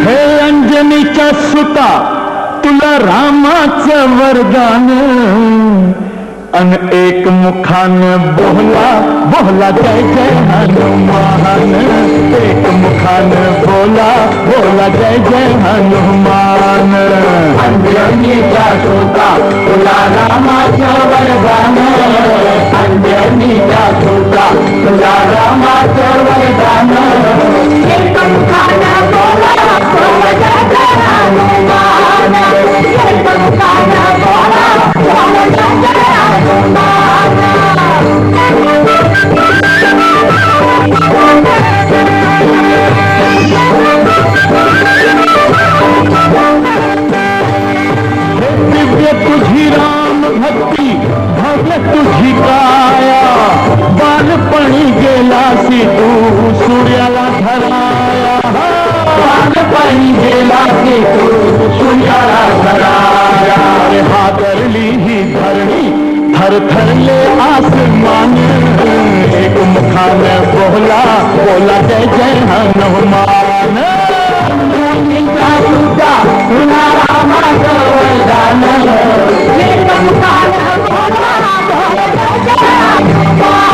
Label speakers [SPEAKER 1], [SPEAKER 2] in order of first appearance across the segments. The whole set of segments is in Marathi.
[SPEAKER 1] हे अंजनीच्या सुता तुला रामाचं वरदान अन एक मुखान बोला बोला जय जय हनुमान एक मुखान बोला बोला जय जय हनुमान
[SPEAKER 2] अंजनीचा सुता तुला रामाचं वरदान अंजनीचा सुता तुला रामाचं वरदान एक मुखान बोला बोला जय जय हनुमान एक मुखान बोला बोला जय जय
[SPEAKER 1] दिव्य तुझी राम भक्ती भव्य तुझी काया बालपणी गेलासी तू सूर्याला धराया
[SPEAKER 2] बालपणी गेलासी तू सूर्याला धराया
[SPEAKER 1] हादरली ही धरणी थर थरले आसमान एक मुखान बोला बोला जय जय हनुमान
[SPEAKER 2] अंजनीचा सुता तुला रामाचं वरदान एक मुखान बोला बोला जय जय हनुमान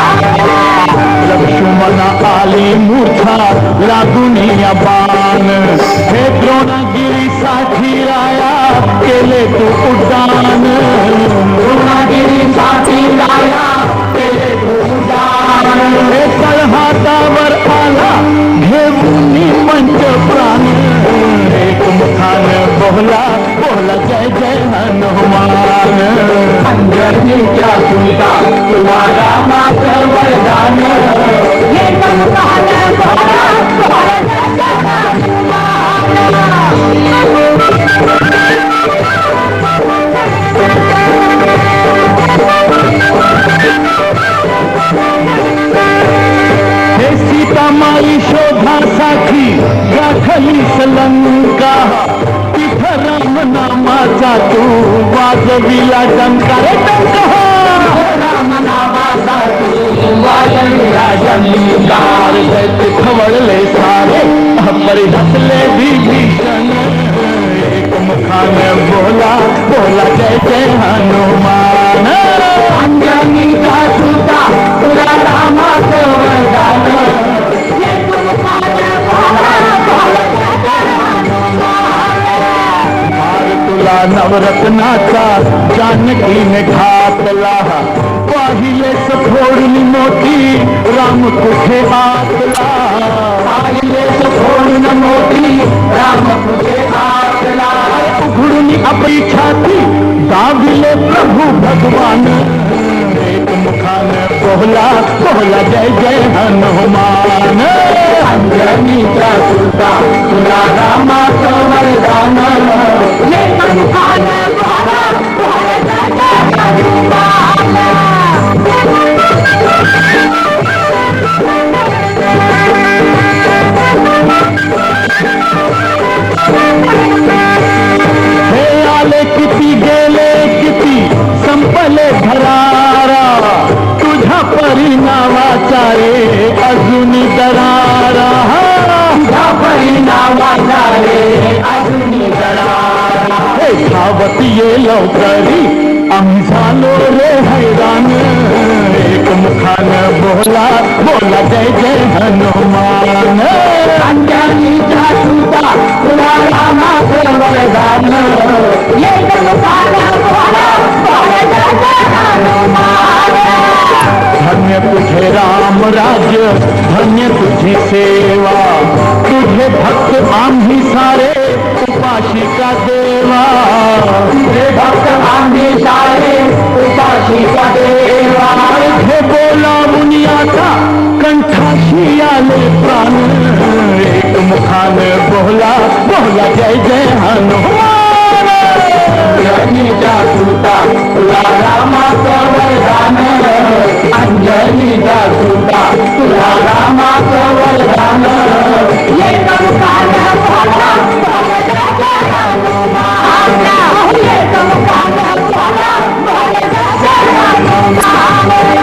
[SPEAKER 1] लक्ष्मण आली मूर्छा लागुनिया बाण हे द्रोणगिरीसाठी राया केले तू उड्डाण
[SPEAKER 2] द्रोणगिरीसाठी राया केले तू उड्डाण
[SPEAKER 1] हे तळहातावर आला घेऊन पंच प्राण एक मुखान बोला बोला जय जय हनुमान
[SPEAKER 2] अंजनीच्या सुता तुला रामाचं वरदान एक मुखान बोला बोला जय जय
[SPEAKER 1] हे सीतामाई शोधासाठी गाठली लंका तिथं राम नामाचा तू वाजविला डंका रे डंका
[SPEAKER 2] राम नामाचा तू वाजविला डंका
[SPEAKER 1] खवळले सारे परिहसले विभीषण एक मुखान बोला बोला जय जय हनुमान
[SPEAKER 2] अंजनीचा सुता तुला रामाचं वरदान एक मुखान बोला बोला जय जय हनुमान
[SPEAKER 1] तुला नवरत्नाचा जानकीने घातला पाहिले सखोडून मोठी राम कुठे आतला
[SPEAKER 2] पाहिले सखोडून मोठी राम कुठे आतला
[SPEAKER 1] उघडून आपली छाती दाविले प्रभू भगवान एक मुखान बोला बोला जय जय हनुमान
[SPEAKER 2] अंजनीचा सुता तुला रामाचं वरदान एक मुखान बोला बोला जय जय हनुमान
[SPEAKER 1] हे आले किती गेले किती संपले घरारा तुझ्या परिणामाचा रे अजून दरारा
[SPEAKER 2] तुझ्या परिणामाचा रे अजून दरारा
[SPEAKER 1] हे धावत ये लवकरी आम्ही झालो रे हैराण एक मुखान बोला बोला जय जय हनुमान
[SPEAKER 2] अंजनीचा सुता तुला रामाचं वरदान एक मुखान बोला बोला जय जय हनुमान
[SPEAKER 1] धन्य तुझे राम राज्य धन्य तुझी सेवा तुझे भक्त आम्ही सारे उपाशिका देवा
[SPEAKER 2] तुझे भक्त आम्ही सारे उपाशिका देवा
[SPEAKER 1] हे बोला मुनियाचा कंठाशी आले प्राण एक मुखान बोला बोला जय जय हनुमान
[SPEAKER 2] अंजनीचा सुता तुला रामाचं वरदान अंजनीचा सुता तुला रामाचं वरदान एक मुखान बोला बोला जय जय हनुमान एक मुखान बोला बोला जय जय हनुमान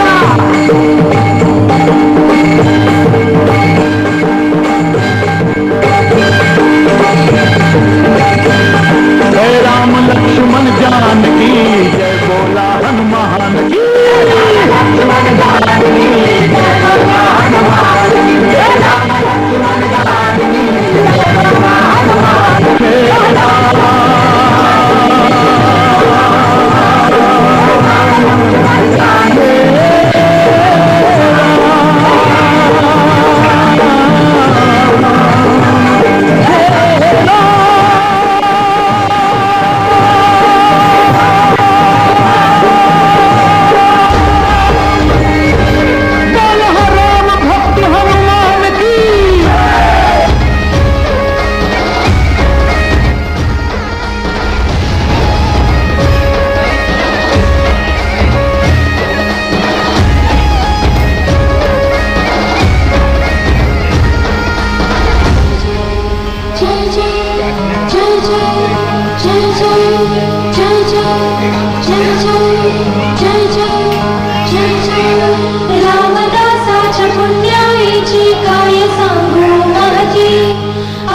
[SPEAKER 3] रामदासाच्या पुण्याईची काय सांगू माझी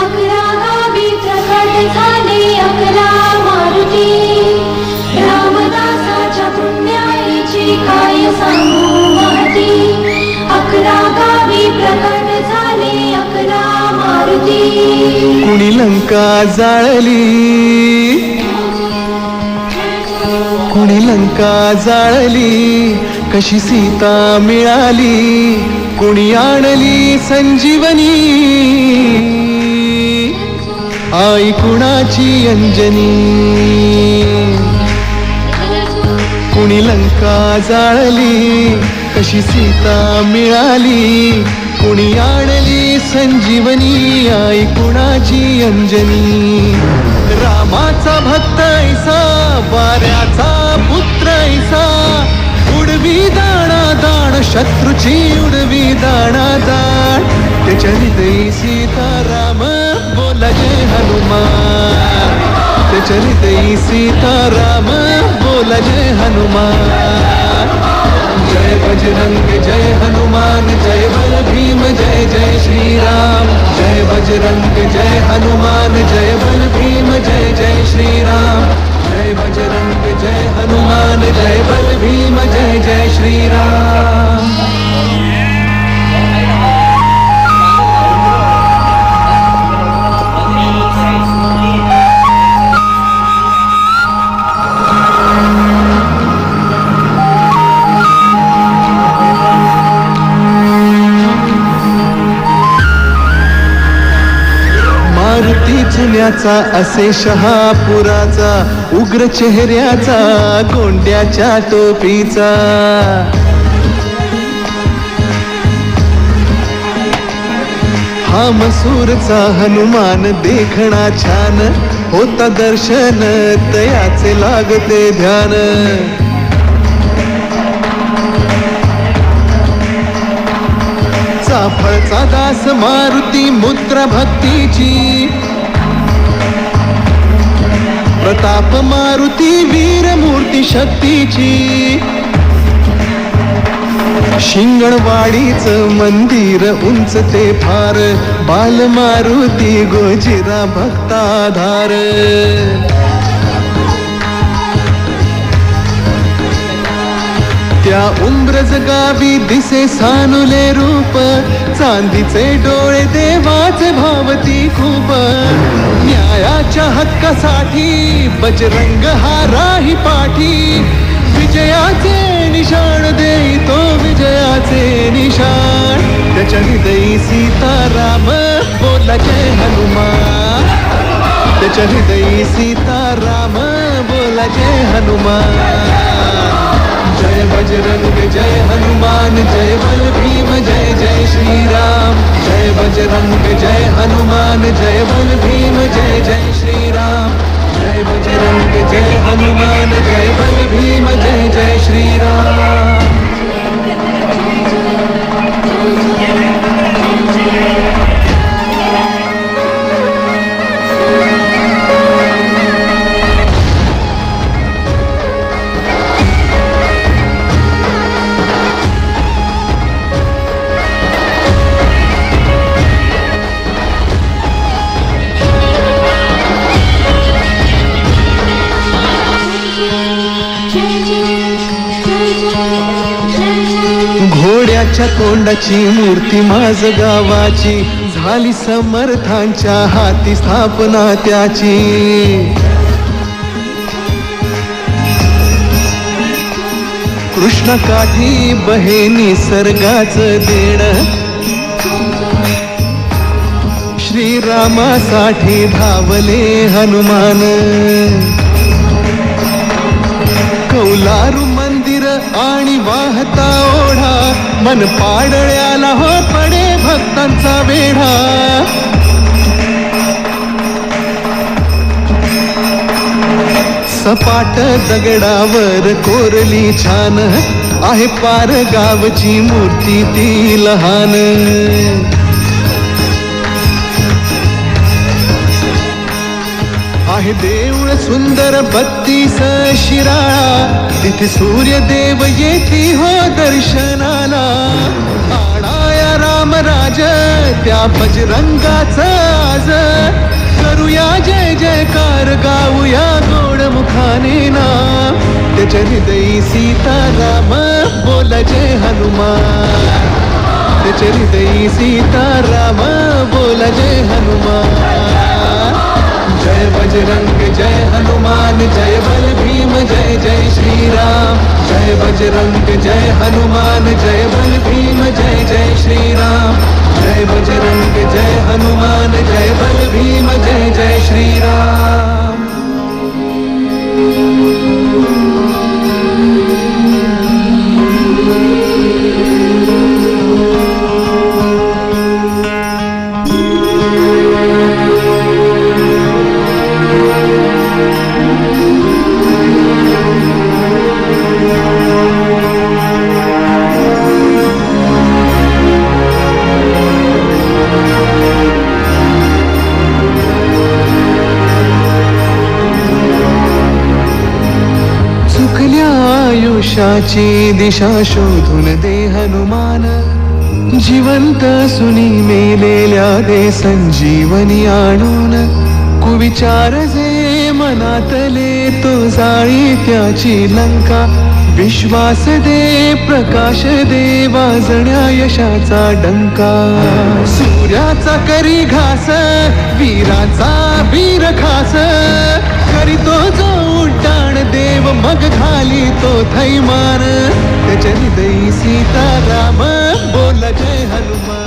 [SPEAKER 3] 11 गावी प्रकट झाले 11 मारुती रामदासाच्या पुण्याईची काय सांगू माझी 11 गावी प्रकट झाले 11 मारुती
[SPEAKER 1] कुणी लंका जाळली कुणी लंका जाळली कशी सीता मिळाली कुणी आणली संजीवनी आई कुणाची अंजनी कुणी लंका जाळली कशी सीता मिळाली कुणी आणली संजीवनी आई कुणाची अंजनी रामाचा भक्त ऐसा वाऱ्याचा पुत्र ऐसा उडवी दाणा दाण शत्रूची उडवी दाणा दाण त्याच्या हृदयी सीताराम बोला जय हनुमान त्याच्या हृदयी सीताराम बोला जय हनुमान जय बजरंग जय हनुमान जय बल भीम जय जय श्रीराम जय बजरंग जय हनुमान जय बल भीम जय जय श्रीराम जय बजरंग जय हनुमान जय बल भीम जय जय श्रीराम मारुती जुन्याचा असे शहापुराचा उग्र चेहऱ्याचा गोंड्याच्या टोपीचा हा मसूरचा हनुमान देखणा छान होता दर्शन तयाचे लागते ध्यान चाफळचा दास मारुती मुद्रा भक्तीची प्रताप मारुती वीर मूर्ती शक्तीची शिंगणवाडीच मंदिर उंच ते फार बाल मारुती गोजिरा भक्ताधार त्या उंब्रज गावी दिसे सानुले रूप चांदीचे डोळे देवाचे भावती खूप न्यायाच्या हक्कासाठी बजरंग हा राही पाठी विजयाचे निशाण देई तो विजयाचे निशाण त्याच्या हृदयी सीताराम बोला जय हनुमान त्याच्या हृदयी सीताराम बोला जय हनुमान जय बजरंग जय हनुमान जय बल भीम जय जय श्रीराम जय बजरंग जय हनुमान जय बल भीम जय जय श्रीराम जय बजरंग जय हनुमान जय बल भीम जय जय श्रीराम
[SPEAKER 3] जय जय जय जय
[SPEAKER 4] घोड्याच्या तोंडाची मूर्ती माझ गावाची, झाली समर्थांच्या हाती स्थापना त्याची. कृष्णकाठी बहे निसर्गाचं देण, श्रीरामासाठी धावले हनुमान. कौलारू मंदिर आणि वाहता ओढा, मन पाडळ्याला हो पडे भक्तांचा वेढा. सपाट दगडावर कोरली छान, आहे पार गावची मूर्ती ती लहान. आहे देऊळ सुंदर 32 शिराळा, तिथे सूर्यदेव येती हो दर्शनाला. आणाया रामराज त्या बजरंगाचा आज, करूया जय जयकार गाऊया गोड मुखाने ना. त्याच्या हृदयी सीताराम बोला जय हनुमान, त्याच्या हृदयी सीताराम बोला जय हनुमान. जय बजरंग जय हनुमान, जय बल भीम जय जय श्रीराम. जय बजरंग जय हनुमान, जय बल भीम जय जय श्रीराम. जय बजरंग जय हनुमान, जय बल भीम जय जय श्रीराम. आयुष्याची दिशा शोधून दे हनुमान, जिवंत सुनी मेलेल्या दे संजीवनी आणून. कुविचार जे मनातले तो जाळी त्याची लंका. विश्वास दे प्रकाश दे वाजण्या यशाचा डंका. सूर्याचा करी घास वीराचा वीर खास, करीतो जो उड्डाण देव मग घाली तो थैमान. त्याच्या हृदयी सीताराम बोला जय हनुमान.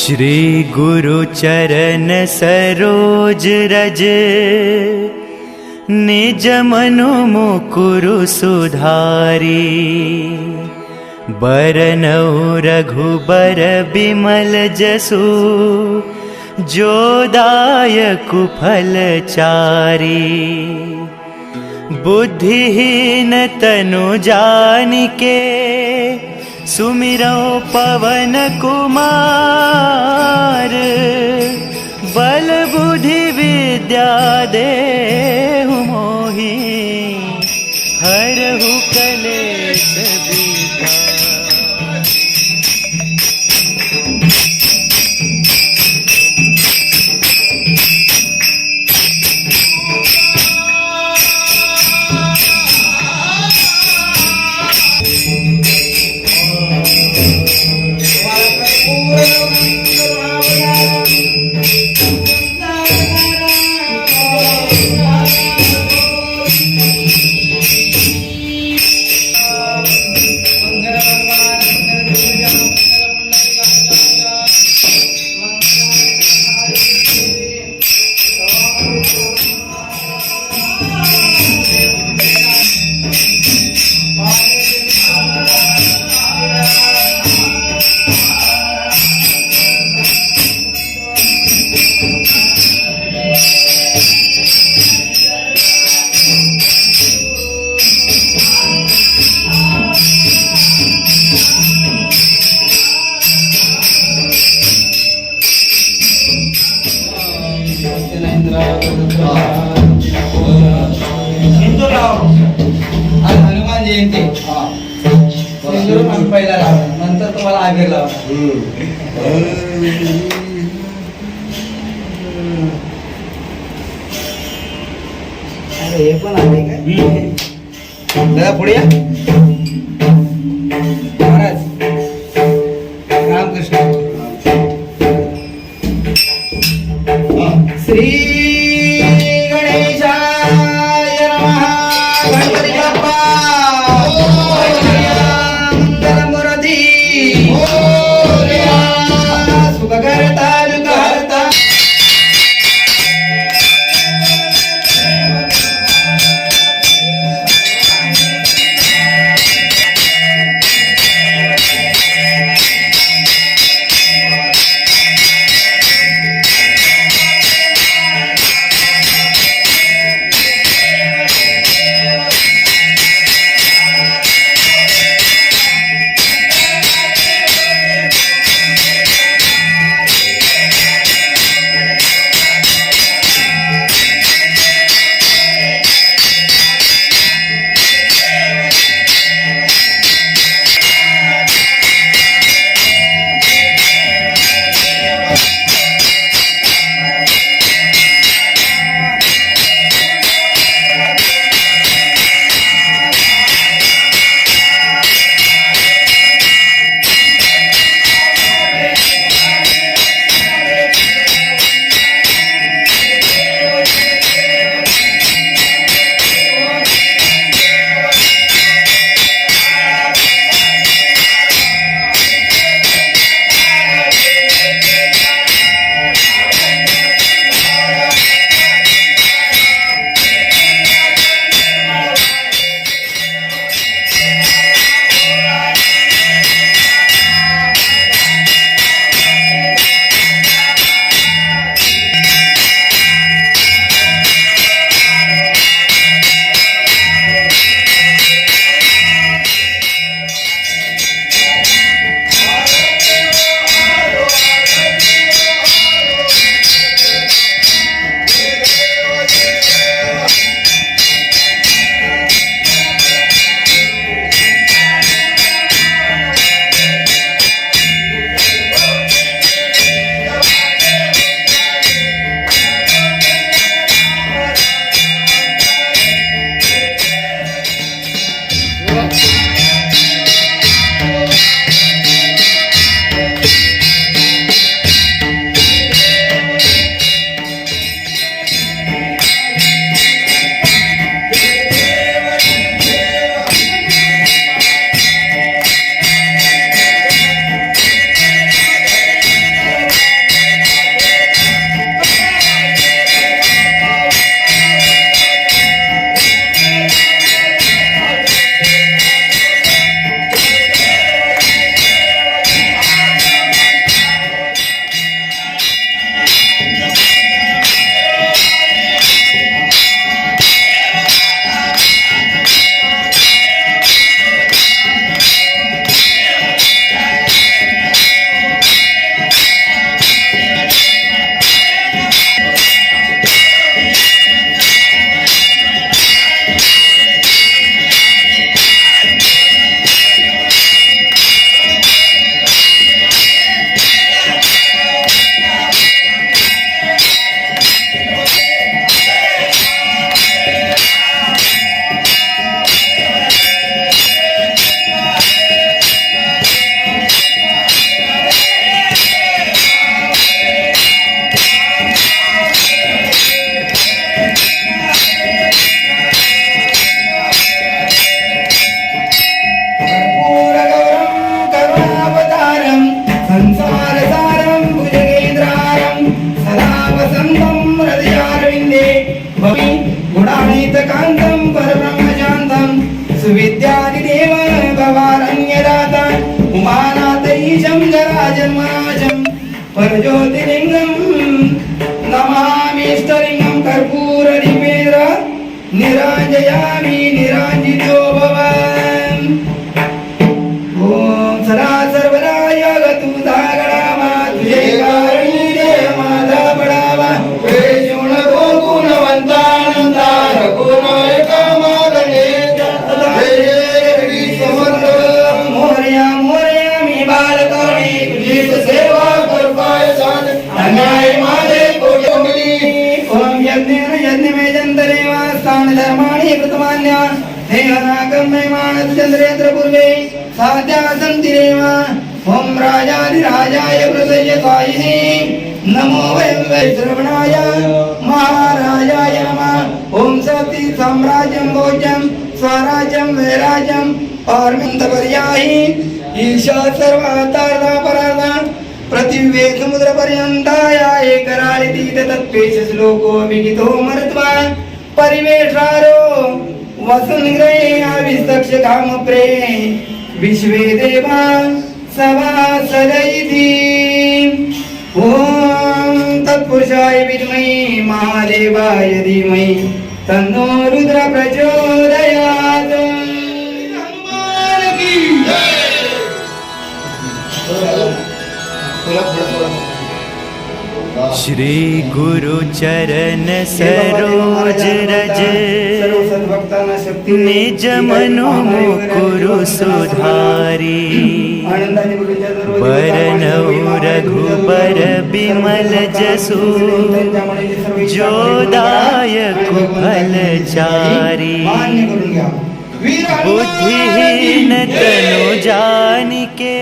[SPEAKER 5] श्री गुरु चरण सरोज रज, निज मनु मुकुरु सुधारी। बरनउँ रघुबर बिमल जसु, जो दायकु फल चारी। बुद्धिहीन तनु जानिके, सुमिरौ पवन कुमार। बल बुद्धि विद्या देहु मोहि, हरहु कलेश विकार।
[SPEAKER 6] आज हनुमान जयंती सिंदूर आम्ही पहिला लावला, नंतर तुम्हाला आबीर लावला. अरे हे पण आले काय दादा पुढे या. महाराज रामकृष्ण. श्री गणेशाय नमः. गणपती बाप्पा मंगलमूर्ती सुखकर्ता दुःखहर्ता. परज्योतिलिंगम नमामिष्टलिंगम कर्पूरदीपेन्द्र निराजयामि निराजितो भवान् ओम सदा सर्वदा यगतु दागडावा तुझे कारणी देव माझा बडावा वेशुण गुणवंतानंदार गुणैक मागणे मोरया मोरया मी बालकणी तुझीच सेवा करपाय सान अन्याय माझे कोटमिली ओम यज्ञेन यज्ञमे जंतरेवा स्थान धर्माणि कृतमान्य देहनागम्य मानस चंद्रेन्द्र पूर्वे साध्या सन्ति देवा ओम राजाधिराजाय प्रसय्यकायिने नमो वयं वै श्रवणाय महाराजाय नमः ओम सती साम्राज्यं भोज्यं स्वराज्यं वैराज्यं पारमितपर्यायि ईशा सर्वातार्धा परार्धा पृथिवे समुद्र पर्यंताया एकराळितीत तत्पेश श्लोको विगितो मर्त्वा परिवेशारो वसुनिग्रहे आविस्तक्ष काम प्रे विश्वे देवा सभासदैति ओम तत्पुरुषाय विद्महे महादेवाय धीमहि तन्नो रुद्र प्रचोदयात् हनुमान की
[SPEAKER 5] श्री गुरु चरण सरोज रज निज मनु मुकुरु सुधारी बरनौ रघुबर बिमल जसु जो दायक फल चारी बुद्धिहीन तनु जानिके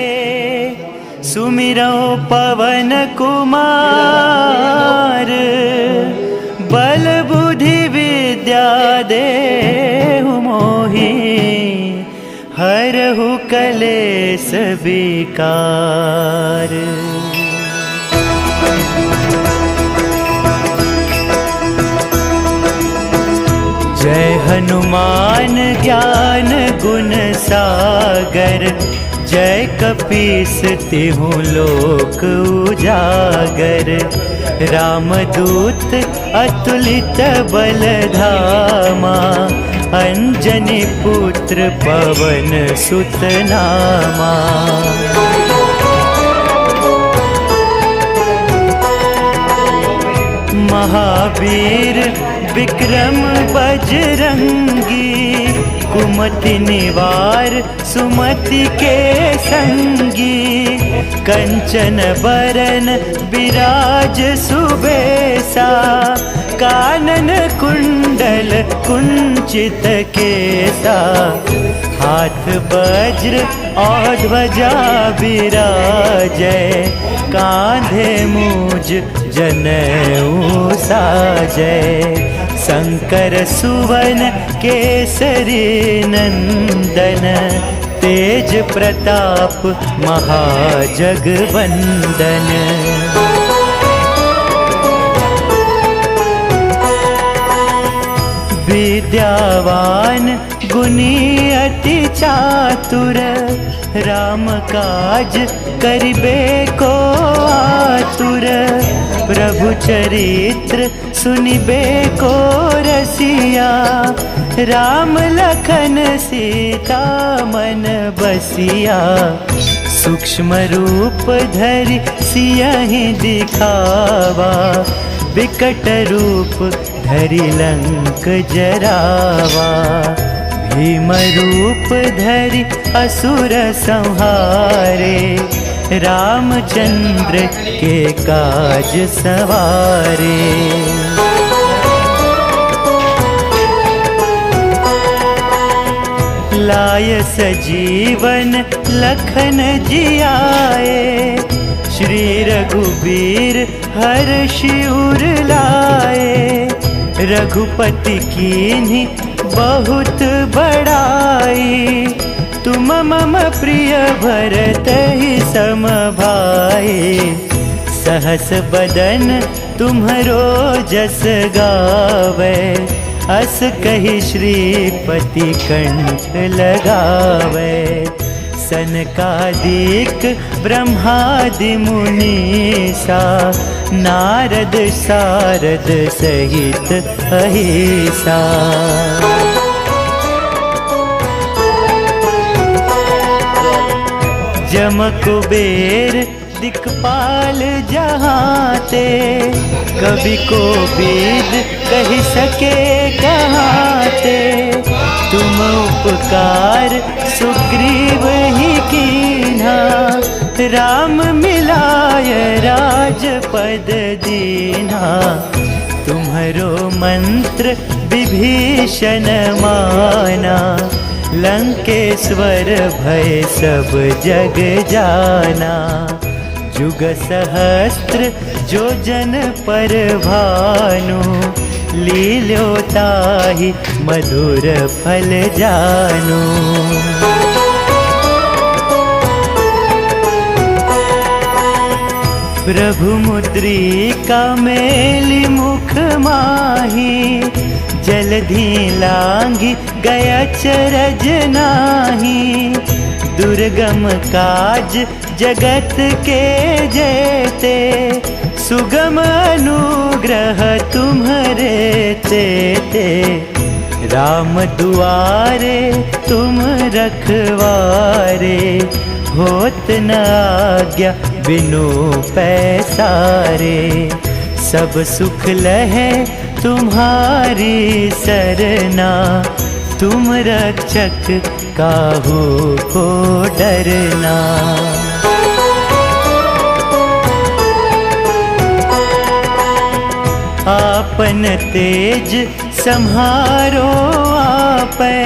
[SPEAKER 5] सुमिरो पवन कुमार बल बुद्धि विद्या देहु मोहि हरहु कलेस विकार। जय हनुमान ज्ञान गुण सागर जय कपीस तिहु लोक उजागर रामदूत अतुलित बल धामा अंजनी पुत्र पवन सुत नामा। महावीर विक्रम बजरंगी कुमति निवार सुमति के संगी कंचन बरन विराज सुबेसा कानन कुंडल कुंचित केसा हाथ वज्र और ध्वजा विराजय कांधे मूज जनेऊ साजय शंकर सुवन केसरी नंदन तेज प्रताप महाजगवंदन। विद्यावान गुणी अति चातुर राम काज करिबे को आतुर प्रभु चरित्र सुनिबे को रसिया राम लखन सीता मन बसिया सूक्ष्म रूप धरि सियहि दिखावा विकट रूप धरि लंक जरावा भीम रूप धरि असुर संहारे रामचंद्र के काज सवारे। लाय सजीवन लखन जियाए श्री रघुबीर हर्षि उर लाए रघुपति कीन्ही बहुत बड़ाई तुम मम प्रिय भरतहि सम भाई सहस बदन तुम्हरो जस गावे अस कहि श्रीपति कंठ लगावे सनकादिक ब्रह्मादि मुनीसा, नारद सारद सहित अहिसा। जम कुबेर दिक्पाल जहाँ ते, कवि को वेद कह सके कहाँ ते। तुम उपकार सुग्रीव ही कीन्हा, राम मिलाय राजपद दीन्हा। तुम्हरो मंत्र विभीषण माना, लंकेश्वर भय सब जग जाना। जुग सहस्त्र जो जन पर भानु, लील्यो ताहि मधुर फल जानू। प्रभु मुद्रिका मेली मुख माही, जलधि लांघि गया चरज नाही। दुर्गम काज जगत के जेते, सुगम अनुग्रह तुम्हरे तेते। राम दुआरे तुम रखवारे, होत न आज्ञा बिनु पैसारे। सब सुख लहे तुम्हारी सरना, तुम रक्षक काहू को डरना। आपन तेज सम्हारो आपै,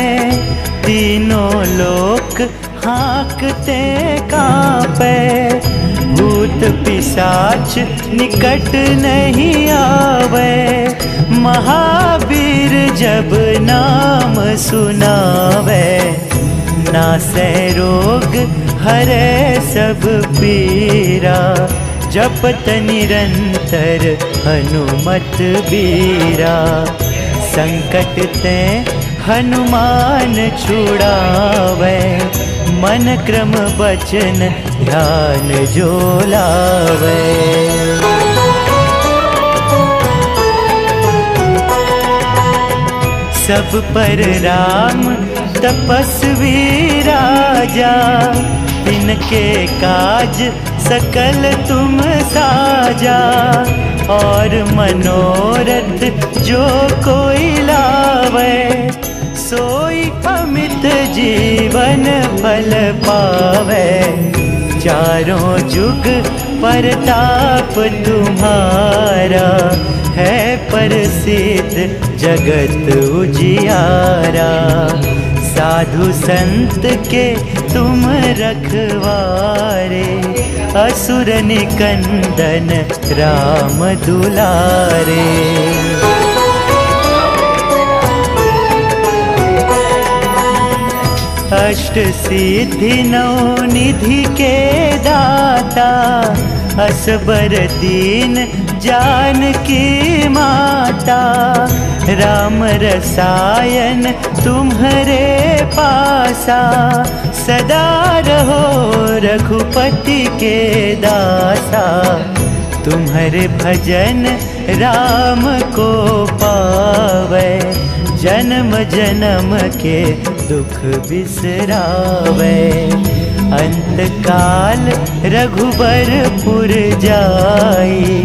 [SPEAKER 5] तीनों लोक हाँकते कांपै। भूत पिशाच निकट नहीं आवे, महावीर जब नाम सुनावे। नासै रोग हरै सब पीरा, जपत निरंतर हनुमत बीरा। संकट ते हनुमान छुड़ावे, मन क्रम बचन ध्यान जो लावे। सब पर राम तपस्वी राजा, तिनके काज सकल तुम साजा। और मनोरथ जो कोई लावे, सोई अमित जीवन फल पावे। चारों जुग परताप तुम्हारा, है प्रसिद्ध जगत उजियारा। साधु संत के तुम रखवारे, असुर निकंदन राम दुलारे। अष्ट सिद्धि नौ निधि के दाता, असबर दीन जानकी माता। राम रसायन तुम्हारे पासा, सदा रहो रघुपति के दासा। तुम्हारे भजन राम को पावे, जन्म जन्म के दुख बिसरावे। अंत काल रघुबरपुर जाई,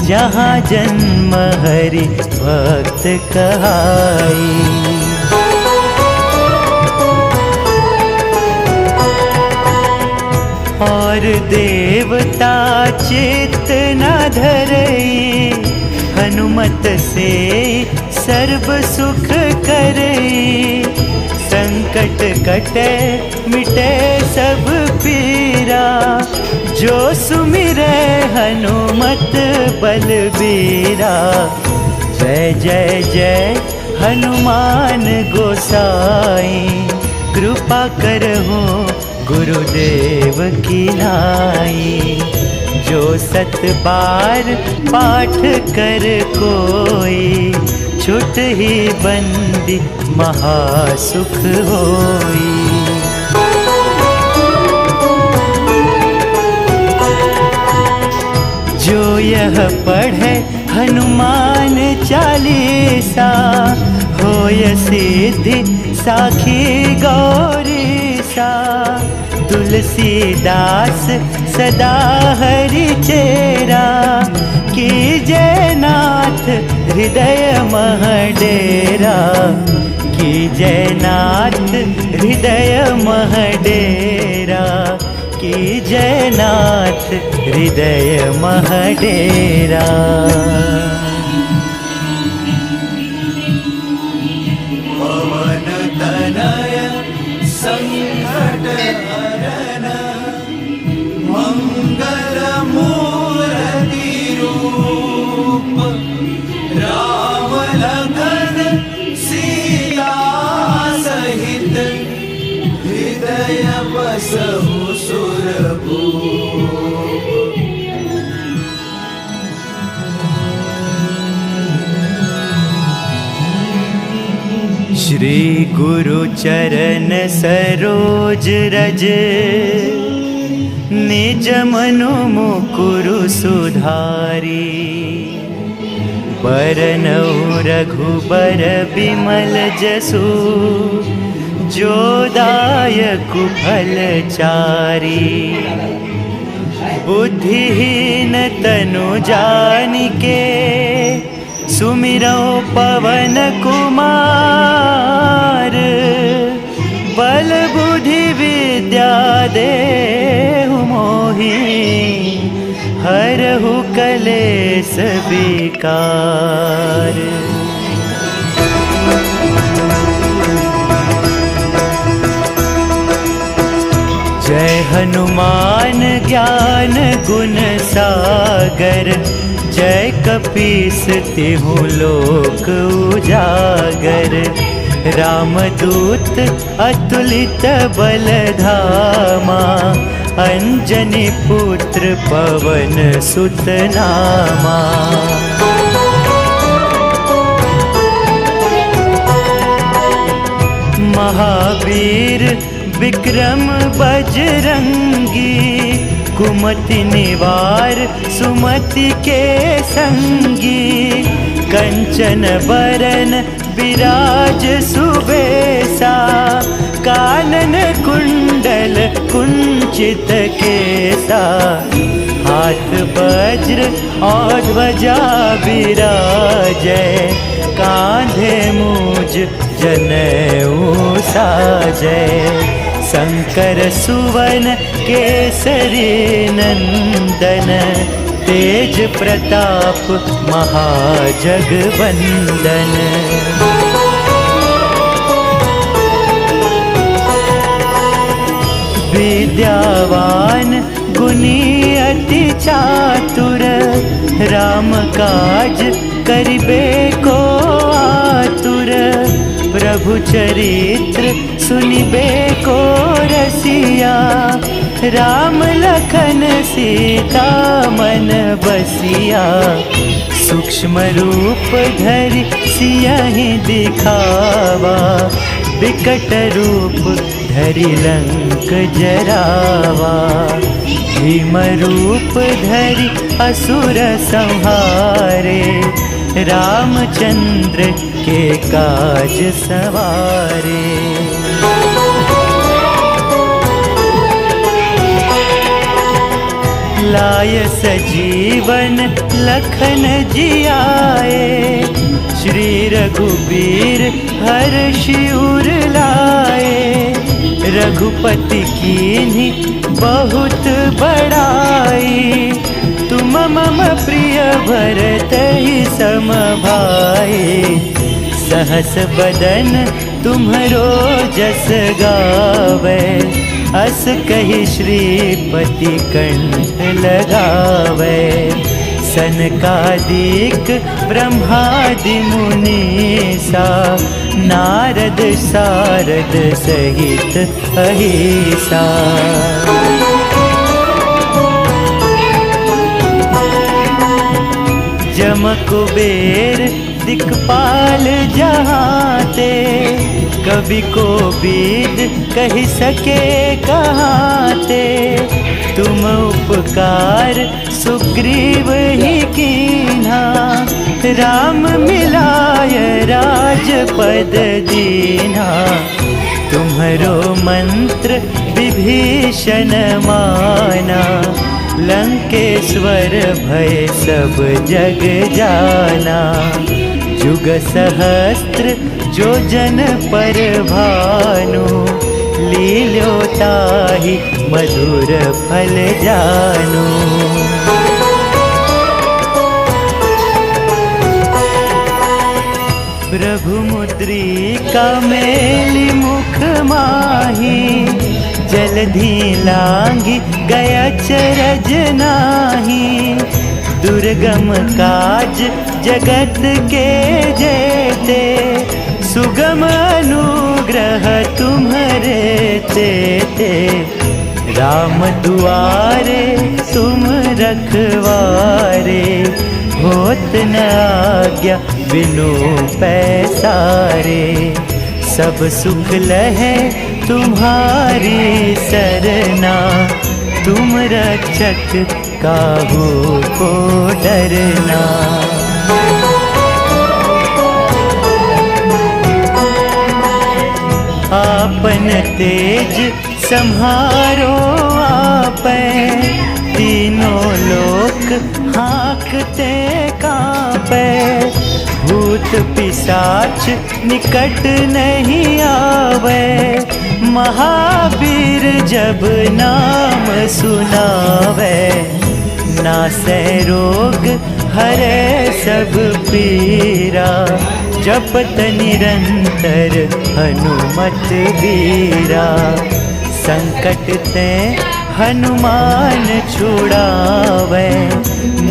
[SPEAKER 5] जहाँ जन्म हरि भक्त कहाई। और देवता चित्त न धरई, हनुमत से सर्व सुख करई। संकट कटे मिटे सब पीरा, जो सुमिरै हनुमत बलबीरा। जय जय जय हनुमान गोसाई, कृपा करहु गुरुदेव की नाई। जो 7 बार पाठ कर कोई, छुट ही बंदी महासुख होई। पुनः पढ़े हनुमान चालीसा, होय सिद्धि साखी गौरीसा। तुलसीदास सदा हरि चेरा, कीजय नाथ हृदय मह डेरा। कीजय नाथ हृदय मह डेरा, कीजय नाथ हृदय मह डेरा।
[SPEAKER 4] पवन तनय संकट हरन, मंगल मूर्ति रूप। राम लखन सीता सहित, हृदय बसहु सुरभूप।
[SPEAKER 5] श्री गुरु चरण सरोज रज, निज मनु मुकुरु सुधारी। बरनउँ रघुबर बिमल जसु, जो दायकु फलचारी। बुद्धिहीन तनु जानिके, सुमिरौ पवन कुमार। बल बुद्धि विद्या देहु मोहि, हरहु कलेस विकार। जय हनुमान ज्ञान गुण सागर, जय कपीस तिहु लोक उजागर। रामदूत अतुलित बल धामा, अंजनी पुत्र पवन सुत नामा। महावीर विक्रम बजरंगी, कुमति निवार सुमति के संगी। कंचन बरन विराज सुबेसा, कानन कुंडल कुंचित केसा। हाथ वज्र और ध्वजा विराजै, कांधे मूज जनेऊ साजै। शंकर सुवन केसरी नंदन, तेज प्रताप महाजगवंदन। विद्यावान गुणी अति चातुर, राम काज करिबे को आतुर। प्रभु चरित्र सुनिबे को रसिया, राम लखन सीता मन बसिया। सूक्ष्म रूप धरि सियहि दिखावा, विकट रूप धरि लंक जरावा। भीम रूप धरि असुर संहारे, रामचंद्र के काज सवारे। लाय सजीवन लखन जियाए, श्री रघुबीर हर्षि उर लाए। रघुपति कीन्ही बहुत बड़ाई, तुम मम प्रिय भरतहि सम भाई। सहस बदन तुम्हरो जस गावे, अस कहि श्रीपति कंठ लगावे। सनकादिक ब्रह्मादि मुनीसा, नारद सारद सहित अहिसा। जम कुबेर दिक्पाल जहाँ ते, कवि को बीद कही सके कहाँ ते। तुम उपकार सुग्रीव ही कीन्हा, राम मिलाय राजपद दीन्हा। तुम्हरो मंत्र विभीषण माना, लंकेश्वर भय सब जग जाना। जुग सहस्त्र जो जन पर भानु, लील्यो ताहि मधुर फल जानु। प्रभु मुद्रिका मेली मुख माही, जलधि लांघि गया चरज नाही। दुर्गम काज जगत के जेते, सुगम अनुग्रह तुम्हरे तेते। राम दुआरे तुम रखवारे, होत न आज्ञा बिनु पैसारे। सब सुख लहे तुम्हारी सरना, तुम रक्षक काहू को डरना। आपन तेज सम्हारो आपै, तीनों लोक हाँकते कांपै। भूत पिशाच निकट नहीं आवे, महावीर जब नाम सुनावे। नासै रोग हरे सब पीरा, जपत निरंतर हनुमत बीरा। संकट ते हनुमान छुड़ावे,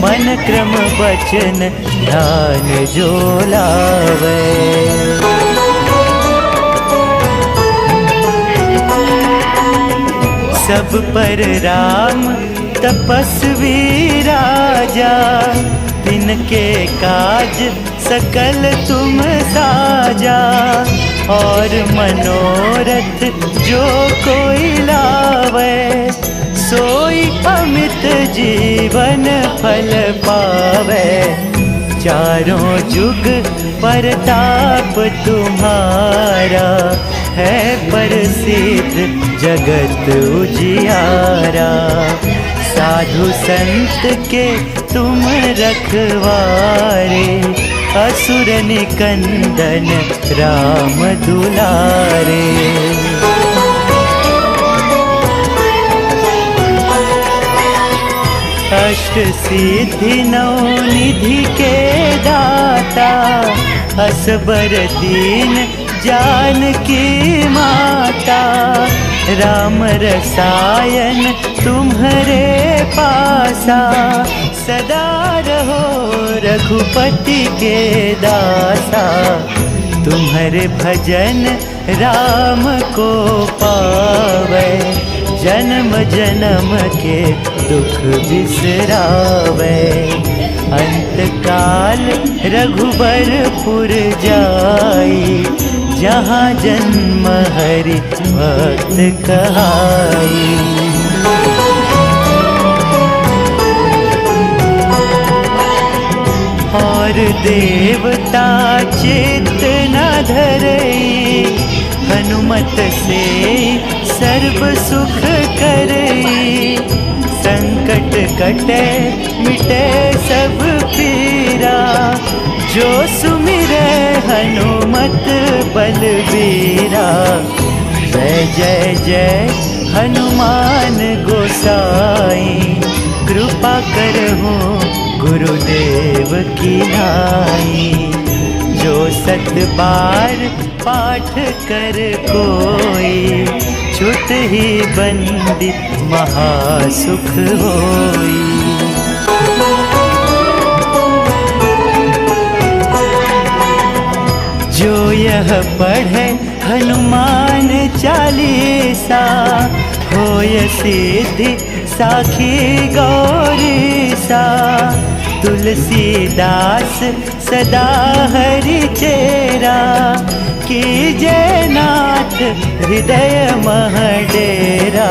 [SPEAKER 5] मन क्रम वचन ध्यान जो लावे। सब पर राम तपस्वी राजा, तिनके काज सकल तुम साजा। और मनोरथ जो कोई लावे, सोई अमित जीवन फल पावे। चारों जुग परताप तुम्हारा, है प्रसिद्ध जगत उजियारा। साधु संत के तुम रखवारे, असुर निकंदन राम दुलारे। अष्ट सिद्धि नौ निधि के दाता, असबर दीन जानकी माता। राम रसायन तुम्हरे पासा, सदा रहो रघुपति के दासा। तुम्हारे भजन राम को पावे, जन्म जन्म के दुख बिसरावे। अंत काल रघुबरपुर जाई, जहाँ जन्म हरि भक्त कहाई। और देवता चित्त न धरई, हनुमत से सर्व सुख करई। संकट कटे मिटे सब पीरा, जो सुमिरै हनुमत बलबीरा। जय जय जय हनुमान गोसाई, कृपा करहु गुरुदेव की नाई। जो सत बार पाठ कर कोई, छुट ही बंदी महासुख होई। जो यह पढ़े हनुमान चालीसा, होय सिद्धि साखी गौरीसा। तुलसीदास सदा हरि चेरा, कीजय नाथ हृदय मह डेरा,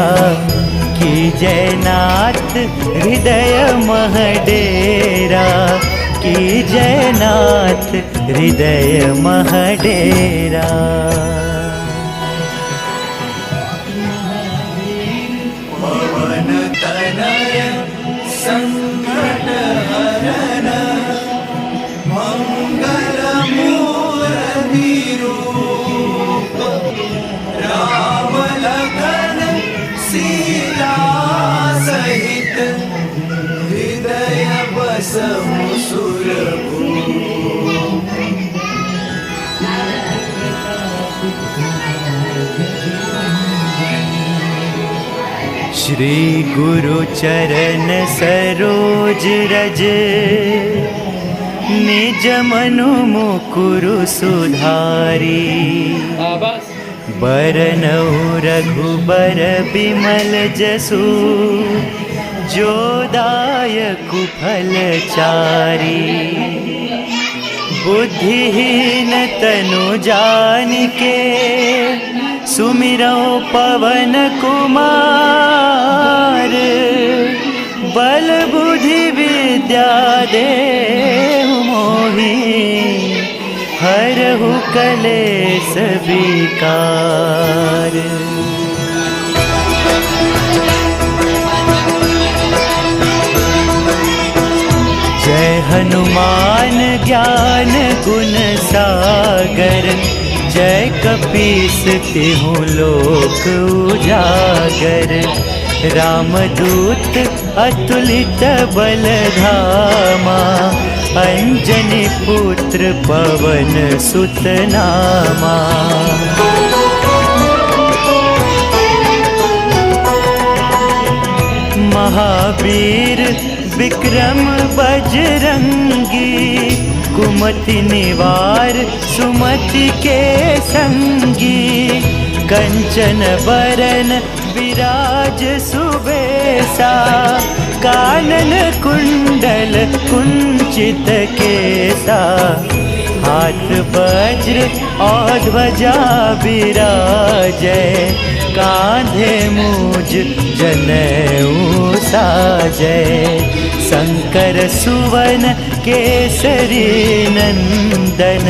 [SPEAKER 5] कीजय नाथ हृदय मह डेरा, कीजय नाथ हृदय मह डेरा।
[SPEAKER 4] पवन तनय संकट हरन, मंगल मूर्ति रूप, राम लखन सीता सहित, हृदय बसहु सुरभूप।
[SPEAKER 5] श्री गुरु चरण सरोज रज, निज मनु मुकुरु सुधारी। बरनउँ रघुबर बिमल जसु, जो दायकु फल चारी। बुद्धिहीन तनु जानिके, सुमिरौ पवन कुमार। बल बुद्धि विद्या देहु मोहि, हरहु कलेस विकार। जय हनुमान ज्ञान गुण सागर, जय कपीस तिहुँ लोक उजागर। रामदूत अतुलित बल धामा, अंजनी पुत्र पवन सुत नामा। महावीर विक्रम बजरंगी, कुमति निवार सुमति के संगी। कंचन बरन विराज सुबेसा, कानन कुंडल कुंचित केसा। हाथ वज्र और ध्वजा विराजै, कांधे मूज जनेऊ साजै। शंकर सुवन केसरी नंदन,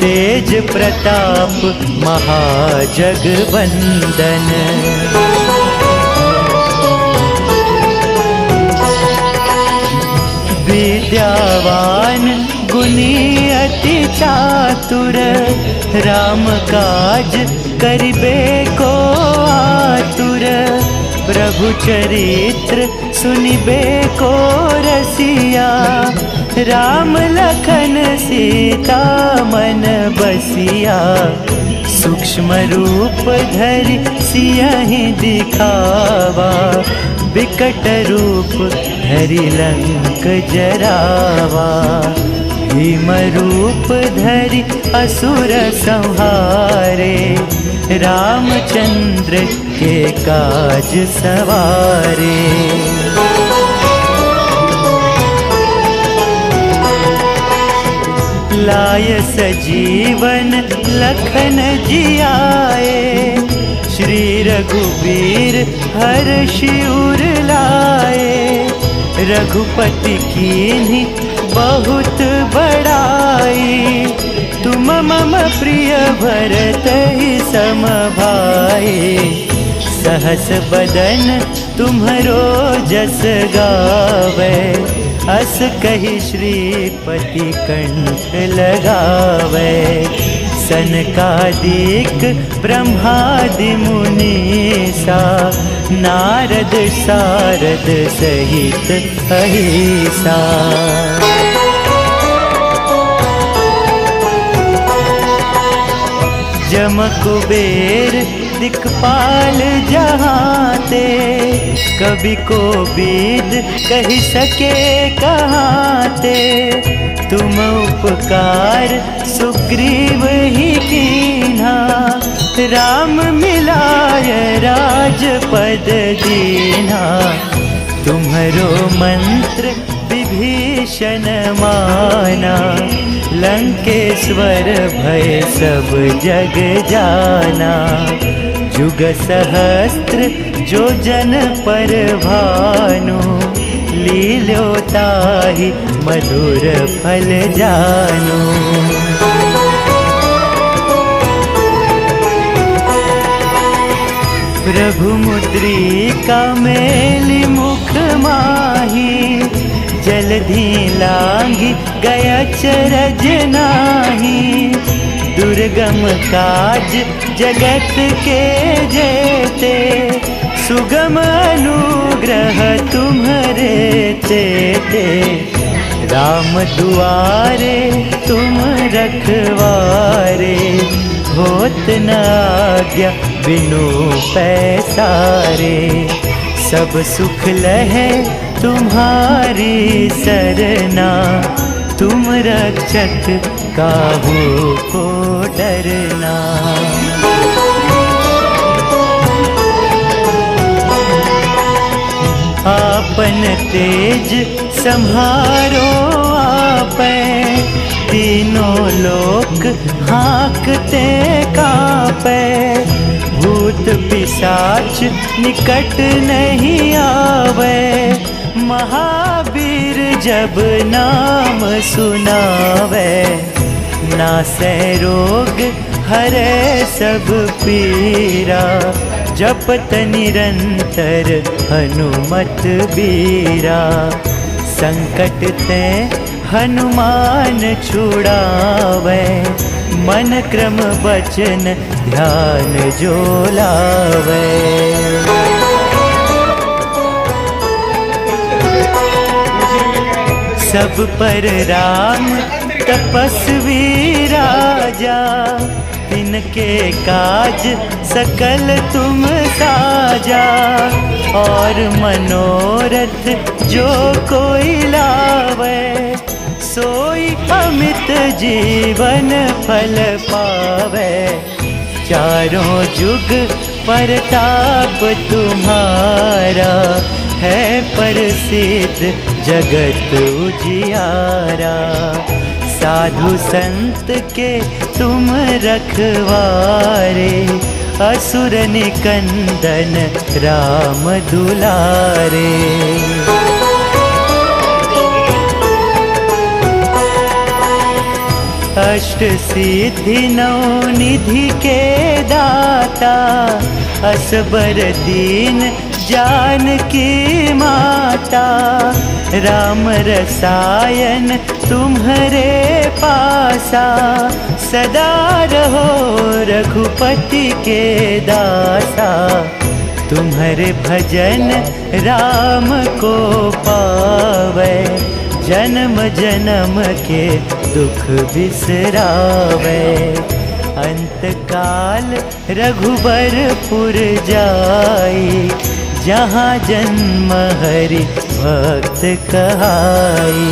[SPEAKER 5] तेज प्रताप महाजगवंदन। विद्यावान गुणी अति चातुर, राम काज करिबे को आतुर। प्रभु चरित्र सुनिबे को रसिया, राम लखन सीता मन बसिया। सूक्ष्म रूप धरि सियहि दिखावा, विकट रूप धरि लंक जरावा। भीम रूप धरि असुर संहारे, रामचंद्र के काज सवारे। लाय सजीवन लखन जियाए, श्री रघुवीर हर्षि उर लाए। रघुपति कीन्ही बहुत बड़ाई, तुम मम प्रिय भरतहि सम भाई। सहस बदन तुम्हरो जस गावे, अस कहि श्रीपति कंठ लगावे। सनकादिक ब्रह्मादि मुनीसा, नारद सारद सहित अहिसा। जम कुबेर दिक्पाल जहाँते, कवि को बीद कही सके कहाँते। तुम उपकार सुग्रीव ही कीन्हा, राम मिलाय राजपद दीन्हा। तुम्हरो मंत्र विभीषण माना, लंकेश्वर भय सब जग जाना। जुग सहस्त्र जो जन पर भानु, लील्यो ताहि मधुर फल जानु। प्रभु मुद्रिका मेलि मुख माही, जलधि लांघि गया चरज नाही। दुर्गम काज जगत के जेते, सुगम अनुग्रह तुम्हरे तेते। राम दुआरे तुम रखवारे, होत न आज्ञा बिनु पैसारे। सब सुख लहे तुम्हारी सरना, तुम रक्षक काहू को डरना। आपन तेज सम्हारो आपै, तीनों लोक हाँकते कापै। भूत पिशाच निकट नहीं आवे, महावीर जब नाम सुनावे। नासै रोग हरे सब पीरा, जपत निरंतर हनुमत बीरा। संकट ते हनुमान छुड़ावे, मन क्रम वचन ध्यान जो लावे। सब पर राम तपस्वी राजा, तिनके काज सकल तुम साजा। और मनोरथ जो कोई लावे, सोई अमित जीवन फल पावे। चारों जुग परताप तुम्हारा, है प्रसिद्ध जगत उजियारा। साधु संत के तुम रखवारे, असुर निकंदन राम दुलारे। अष्ट सिद्धि नौ निधि के दाता, असबर दीन जानकी माता। राम रसायन तुम्हारे पासा, सदा रहो रघुपति के दासा। तुम्हारे भजन राम को पावे, जन्म जन्म के दुख बिसरावे। अंत काल रघुबरपुर जाई, जहाँ जन्म हरि भक्त कहाई।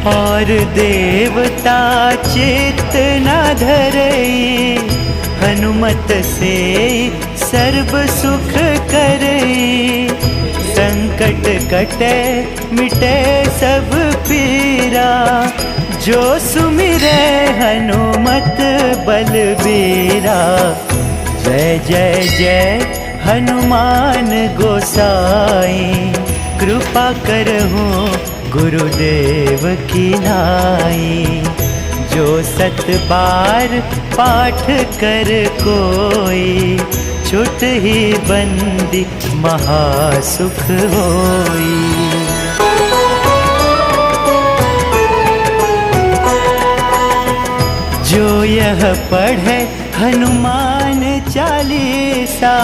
[SPEAKER 5] और देवता चित्त न धरई, हनुमत से सर्व सुख करई। संकट कटे मिटे सब पीरा, जो सुमिरै हनुमत बलबीरा। जय जय जय हनुमान गोसाई, कृपा करहूँ गुरुदेव की नाई। जो 7 बार पाठ कर कोई, छुट ही बंदी महासुख होई। जो यह पढ़े हनुमान चालीसा,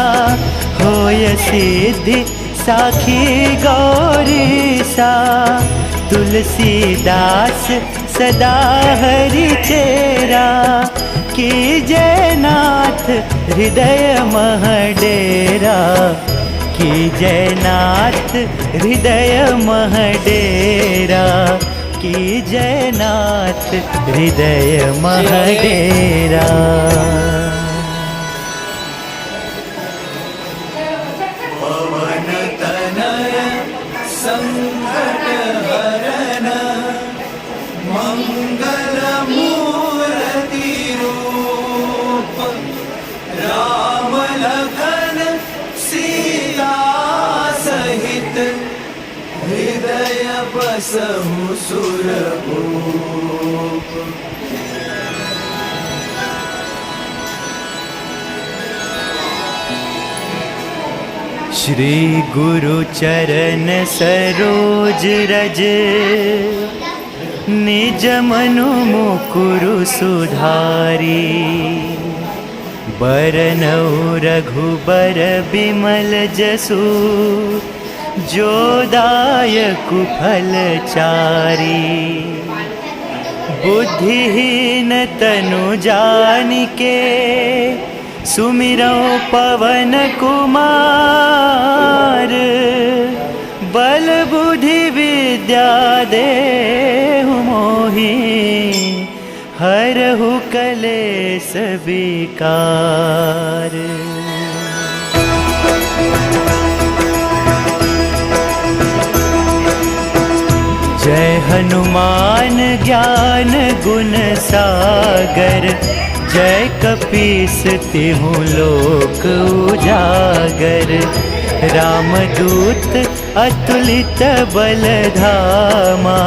[SPEAKER 5] होय सिद्धि साखी गौरीसा। तुलसीदास सदा हरि चेरा, कीजय नाथ हृदय मह डेरा। कीजय नाथ हृदय मह डेरा, कीजय नाथ हृदय मह डेरा।
[SPEAKER 4] संकट हरण मंगल मूर्ति रूप राम लखन सीता सहित हृदय बसहु सुरभूप।
[SPEAKER 5] श्री गुरु चरण सरोज रज निज मनु मुकुरु सुधारी। बरनौ रघुबर बिमल जसु जो दायक फलचारी। बुद्धिहीन तनु जानिके सुमिरौ पवन कुमार। बल बुद्धि विद्या देहु मोहि हरहु कलेस विकार। जय हनुमान ज्ञान गुण सागर। जय कपीस तिहु लोक उजागर। रामदूत अतुलित बल धामा।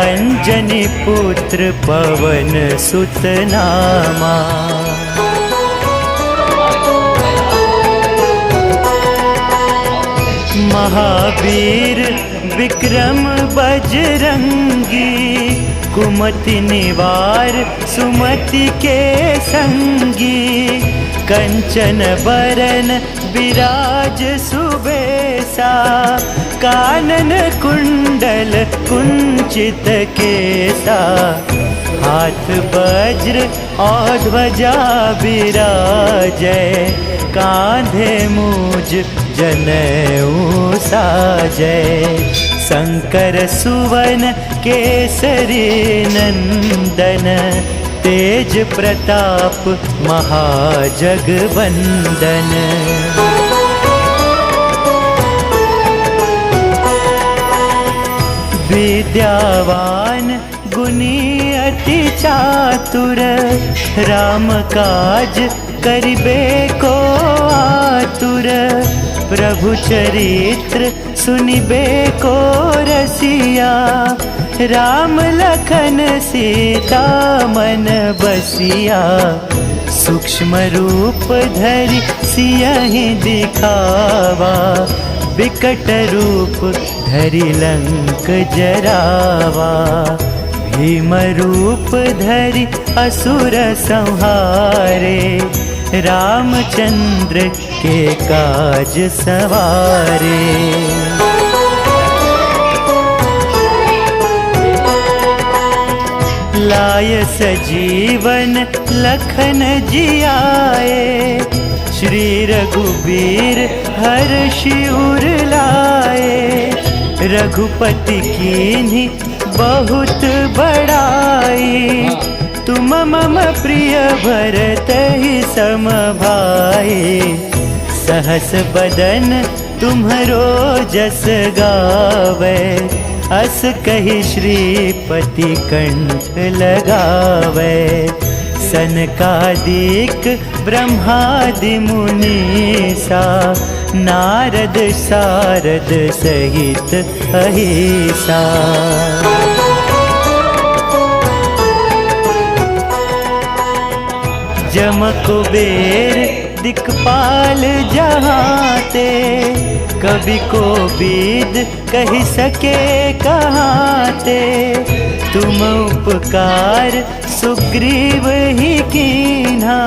[SPEAKER 5] अंजनी पुत्र पवन सुत नामा। महावीर विक्रम बजरंगी। कुमति निवार सुमति के संगी। कंचन बरन विराज सुबेसा। कानन कुंडल कुंचित केसा। हाथ वज्र और ध्वजा विराजै। कांधे मूज जनेऊ साजै। शंकर सुवन केसरी नंदन। तेज प्रताप महाजगवंदन। विद्यावान गुणी अति चातुर। राम काज करिबे को आतुर। प्रभु चरित्र सुनिबे को रसिया। राम लखन सीता मन बसिया। सूक्ष्म रूप धरि सियहि दिखावा। विकट रूप धरि लंक जरावा। भीम रूप धरि असुर संहारे। रामचंद्र के काज सवारे। लाय सजीवन लखन जियाए। श्री रघुबीर हर्षि उर लाए। रघुपति कीन्ही बहुत बड़ाई। तुम मम प्रिय भरतहि सम भाई। सहस बदन तुम्हरो जस गावे। अस कहि श्रीपति कंठ लगावे। सनकादिक ब्रह्मादि मुनीसा। नारद सारद सहित अहिसा। जम कुबेर दिक्पाल जहाते। कवि को बीद कहि सके कहाते। तुम उपकार सुग्रीव ही कीन्हा।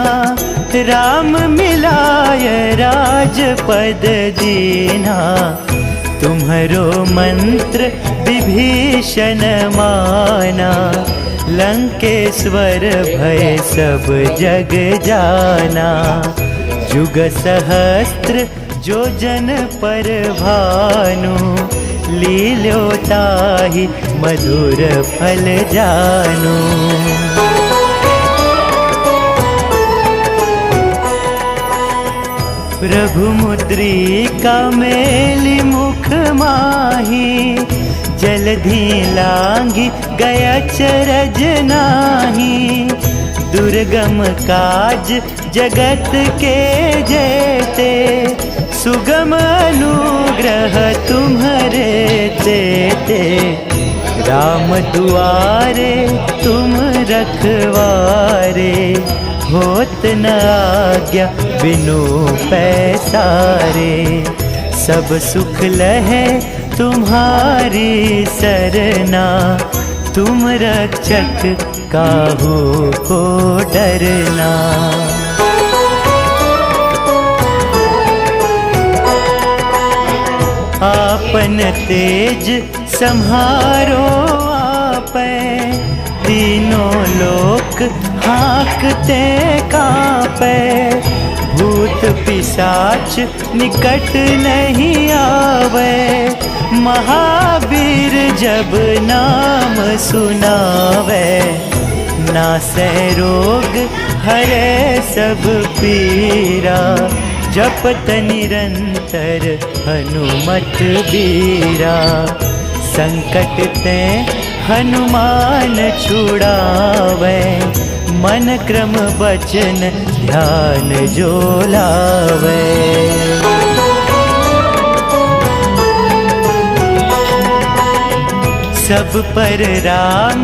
[SPEAKER 5] राम मिलाय राजपद दीन्हा। तुम्हरो मंत्र विभीषण माना। लंकेश्वर भय सब जग जाना। जुग सहस्त्र जो जन पर भानु। लील्यो ताहि मधुर फल जानु। प्रभु मुद्रिका मेली मुख माही, जलधि लांगी गया चरज नाही। दुर्गम काज जगत के जेते, सुगम अनुग्रह तुम्हारे देते। राम दुआरे तुम रखवारे, होत न आज्ञा बिनु पैसारे। सब सुख लहे तुम्हारी सरना, तुम रक्षक काहू को डरना। आपन तेज सम्हारो आपै, तीनों लोक हाँकते कांपै। भूत पिशाच निकट नहीं आवे, महावीर जब नाम सुनावे। नासै रोग हरे सब पीरा, जपत निरंतर हनुमत बीरा। संकट ते हनुमान छुड़ावे, मन क्रम बचन ध्यान जो लावे। सब पर राम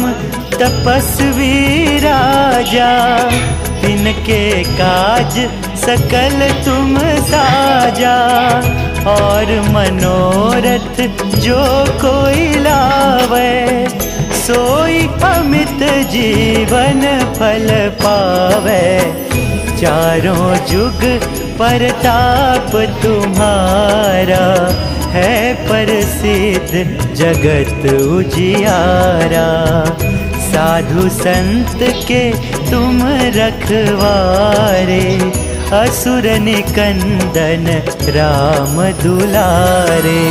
[SPEAKER 5] तपस्वी राजा, तिनके काज सकल तुम साजा। और मनोरथ जो कोई लावे, सोई अमित जीवन फल पावे। चारों जुग परताप तुम्हारा, है प्रसिद्ध जगत उजियारा। साधु संत के तुम रखवारे, असुर निकंदन राम दुलारे।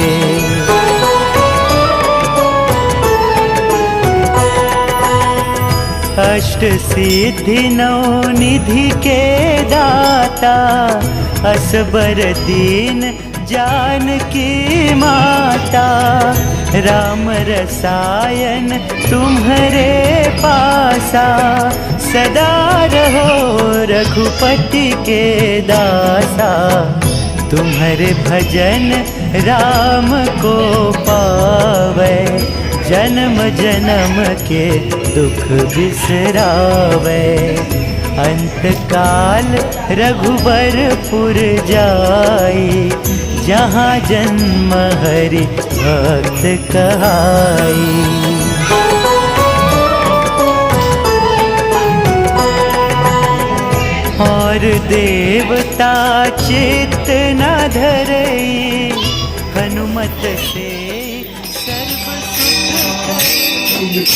[SPEAKER 5] अष्ट सिद्धि नौ निधि के दाता, असबर दीन जानकी माता। राम रसायन तुम्हारे पासा, सदा रहो रघुपति के दासा। तुम्हारे भजन राम को पावे, जन्म जन्म के दुख बिसरावे। अंत काल रघुबरपुर जाई, जहाँ जन्म हरि भक्त कहाई। और देवता चित्त न धरई, हनुमत से सर्व सुख करई।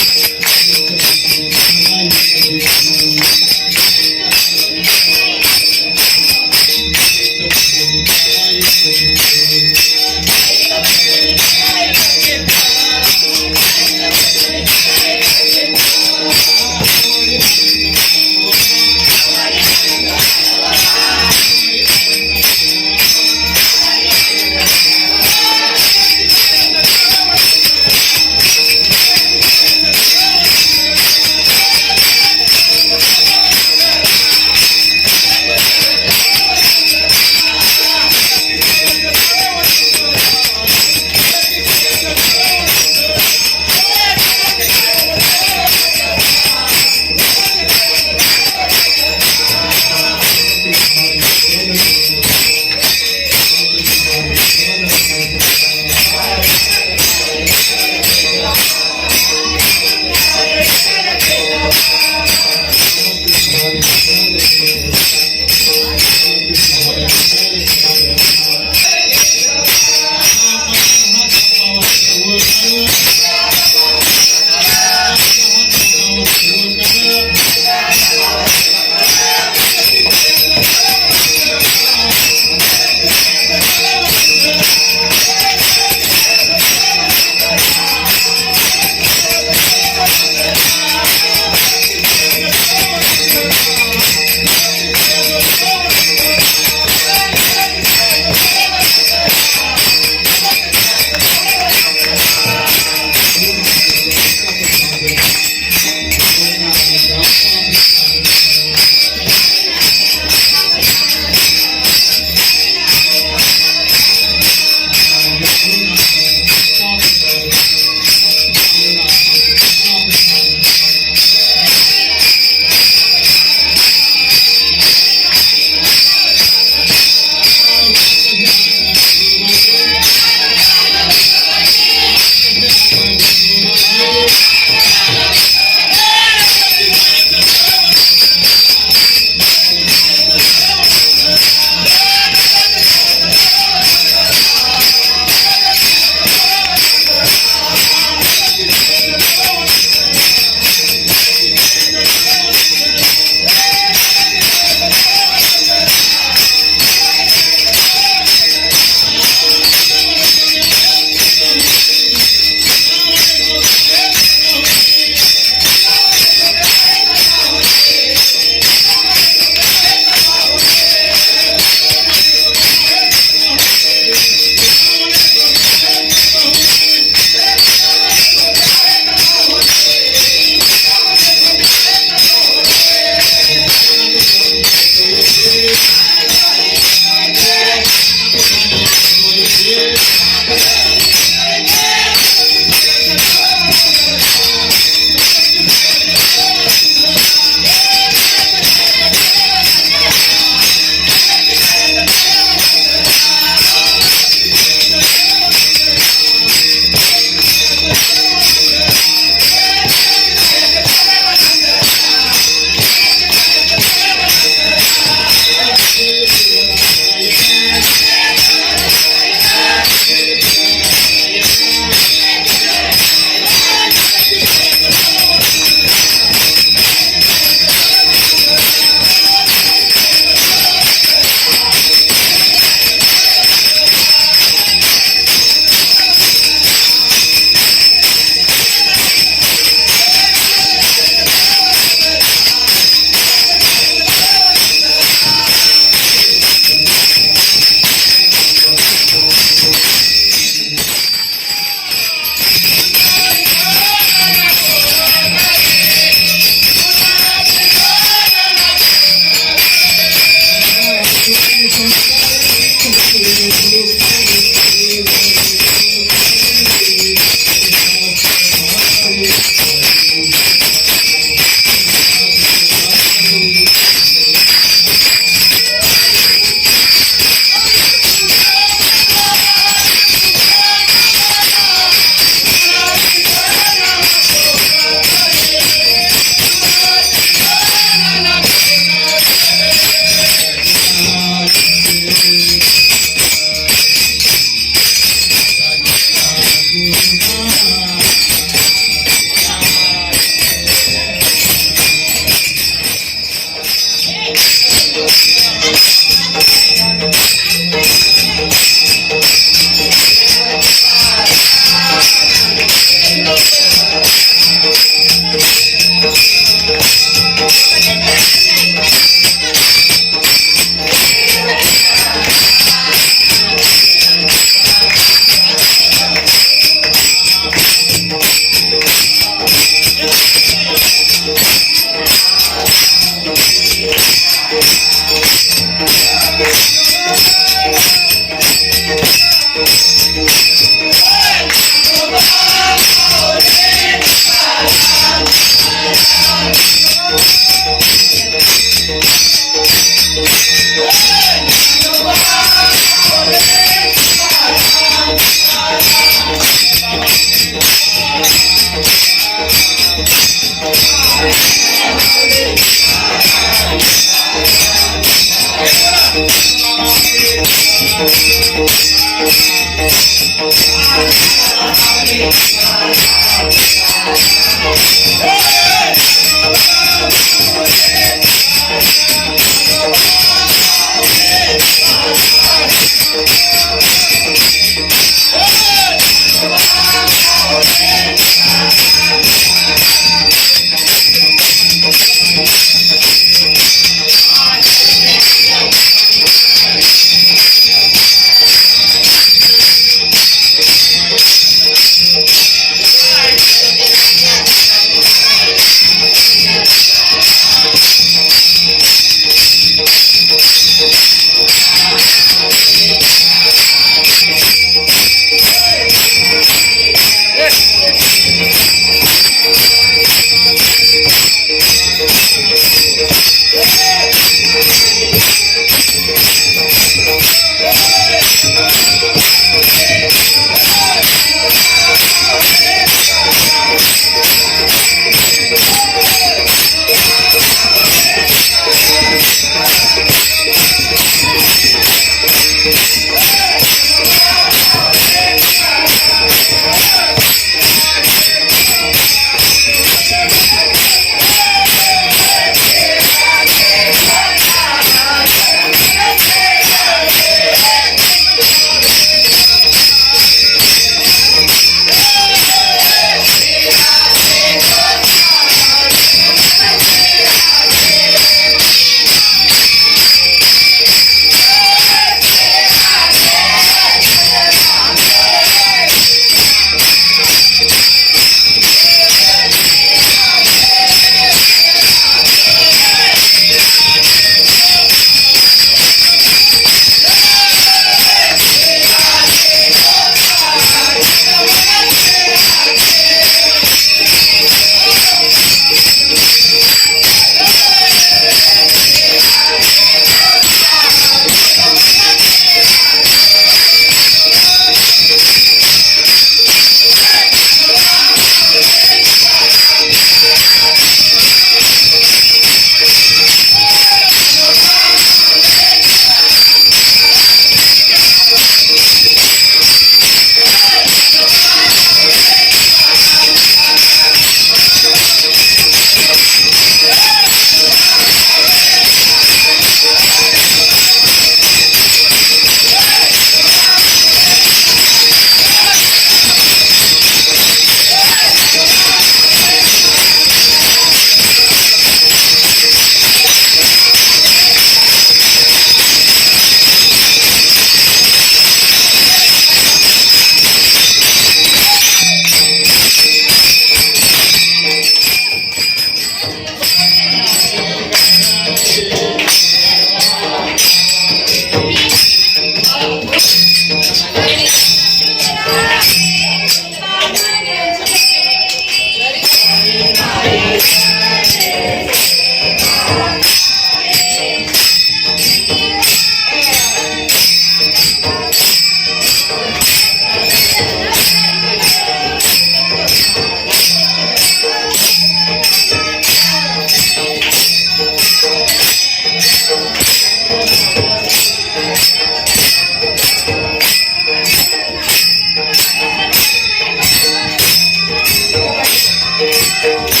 [SPEAKER 3] Thank you.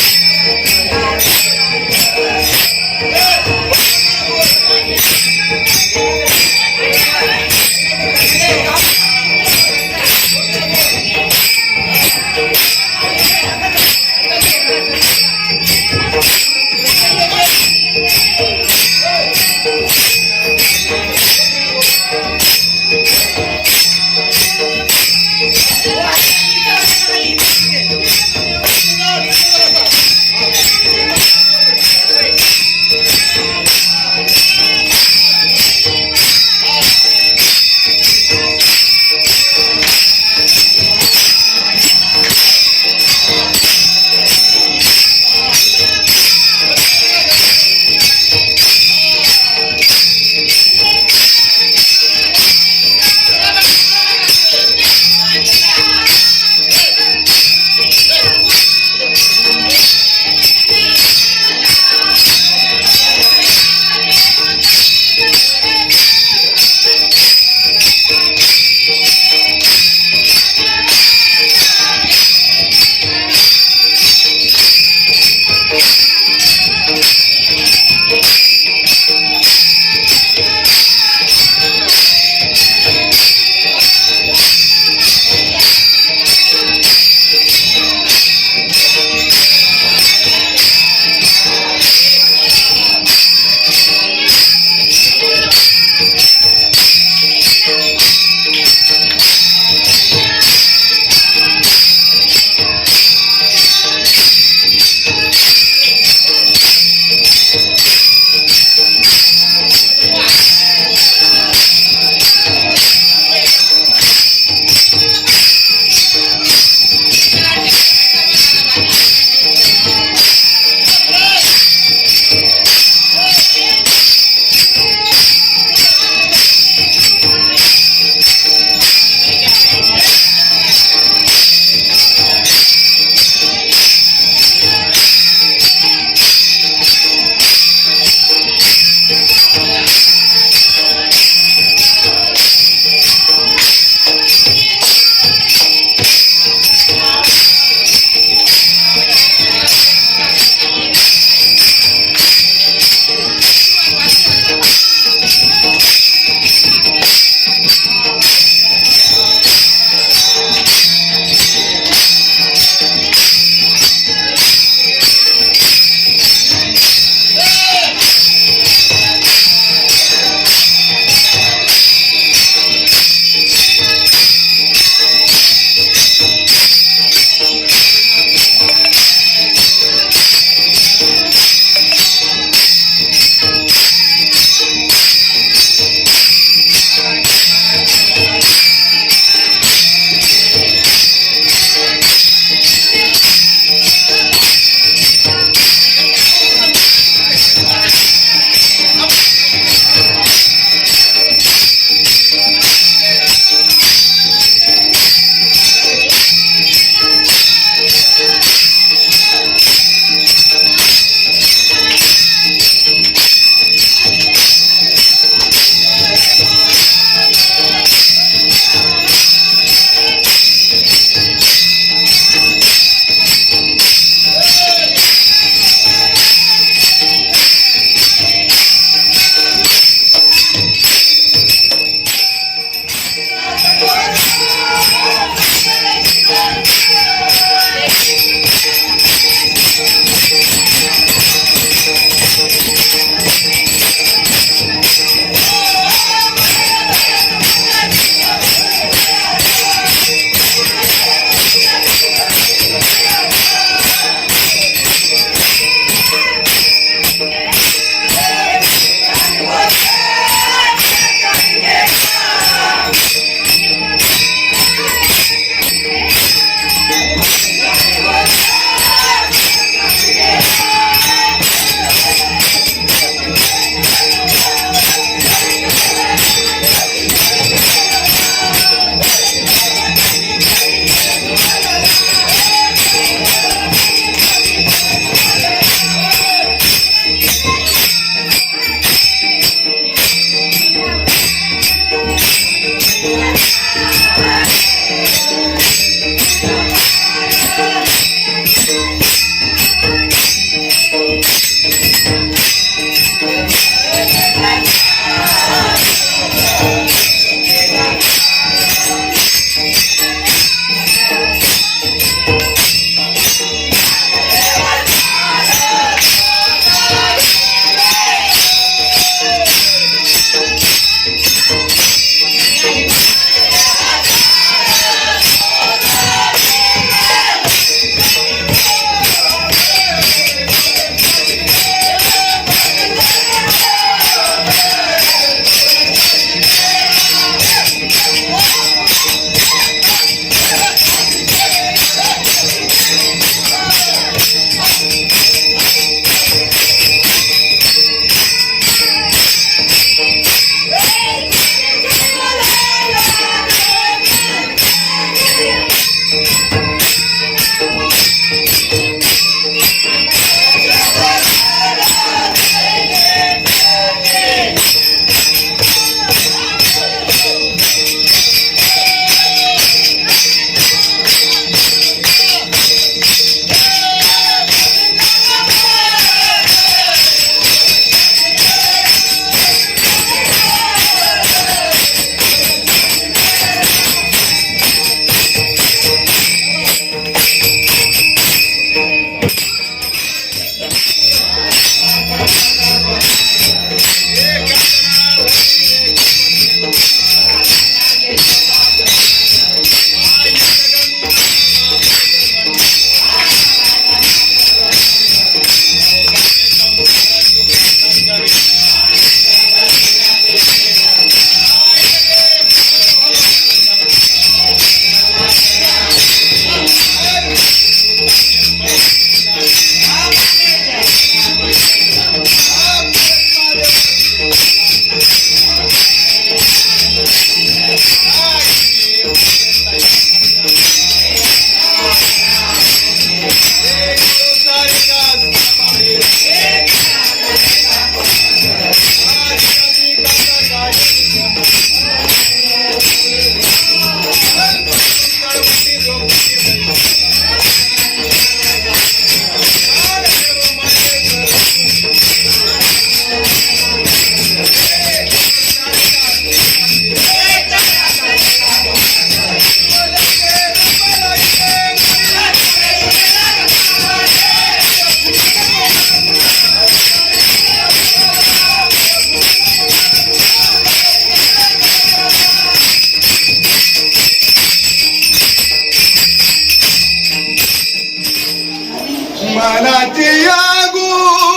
[SPEAKER 6] मनाची आगुंती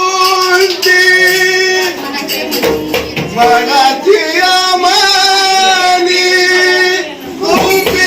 [SPEAKER 6] मनाची आमानी उभी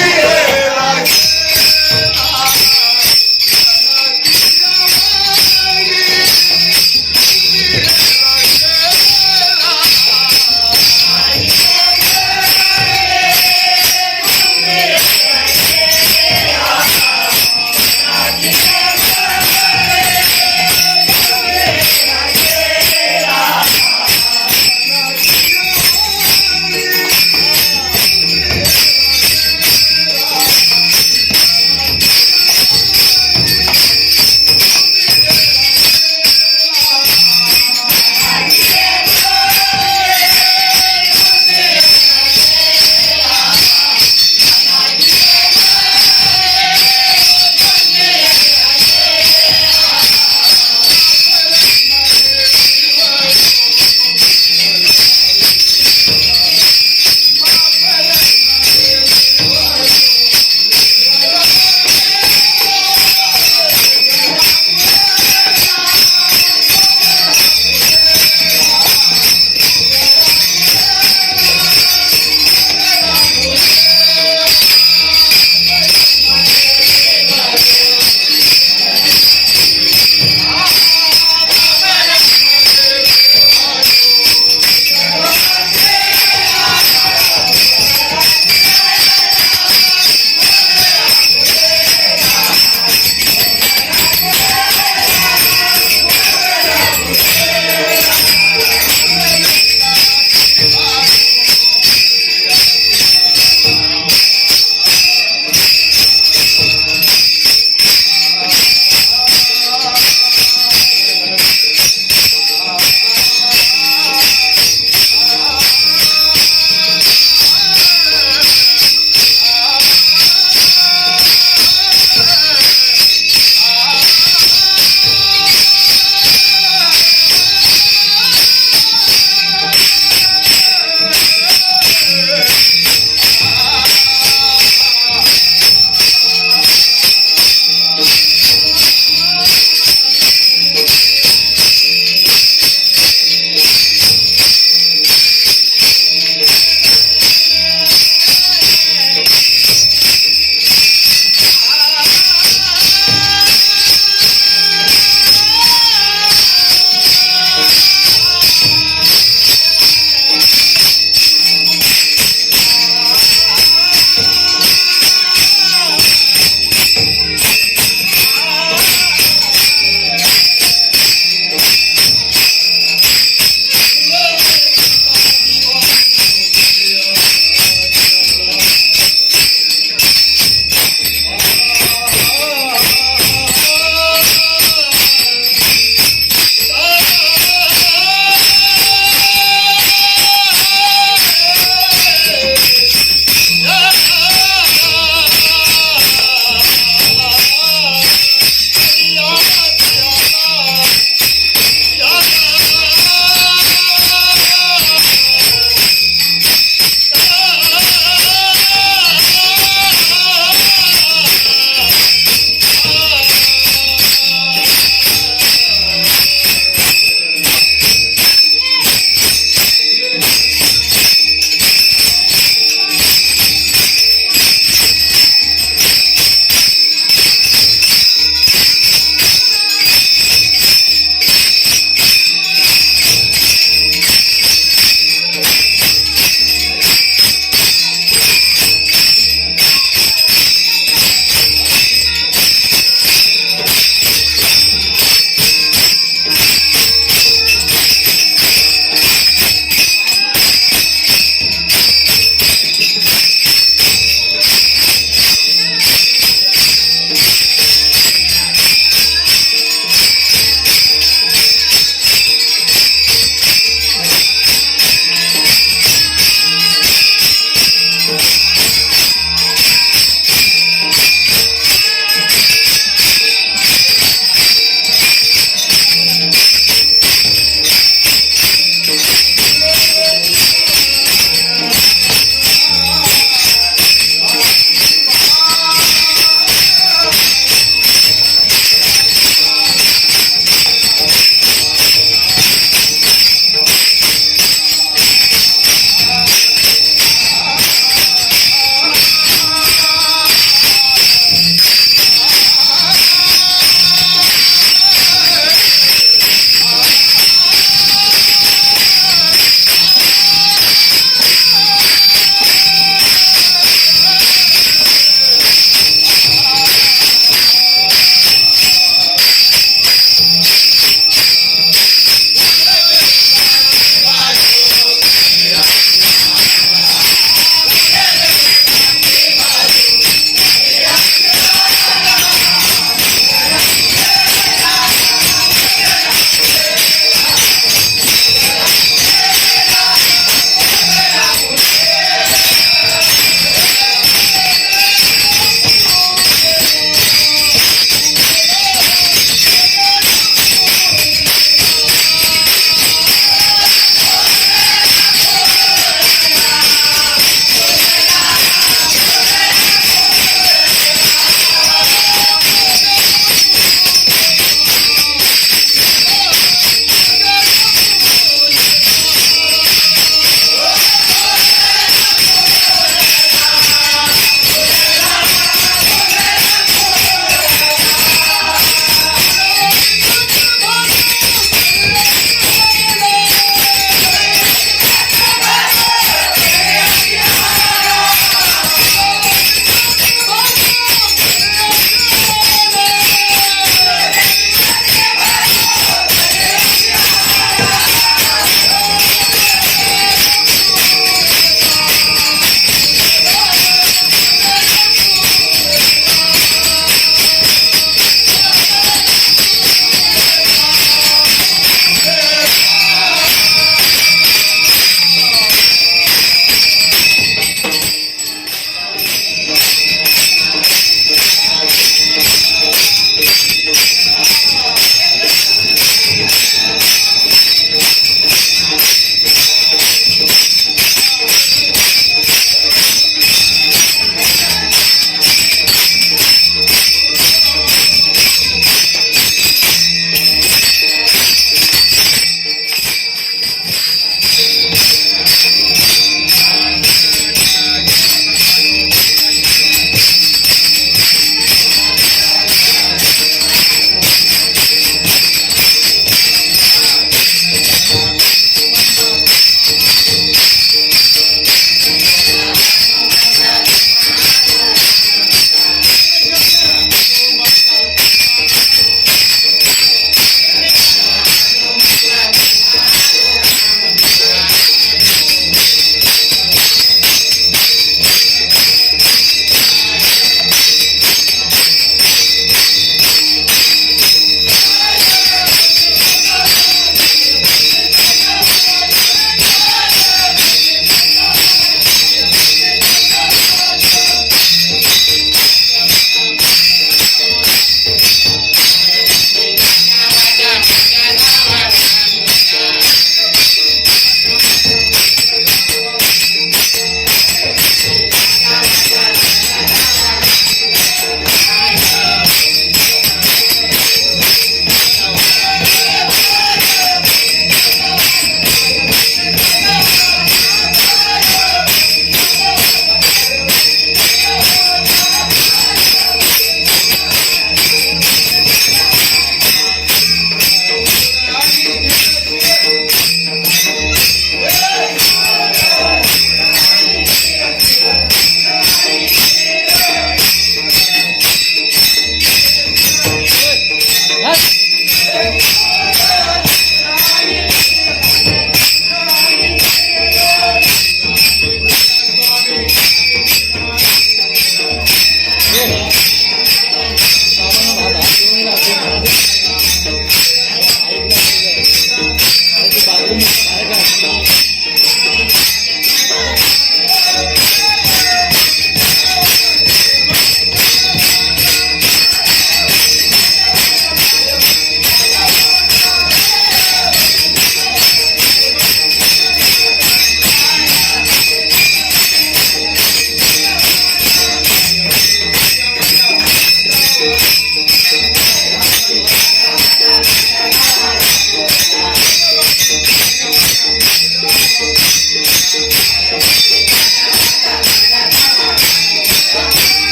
[SPEAKER 6] रे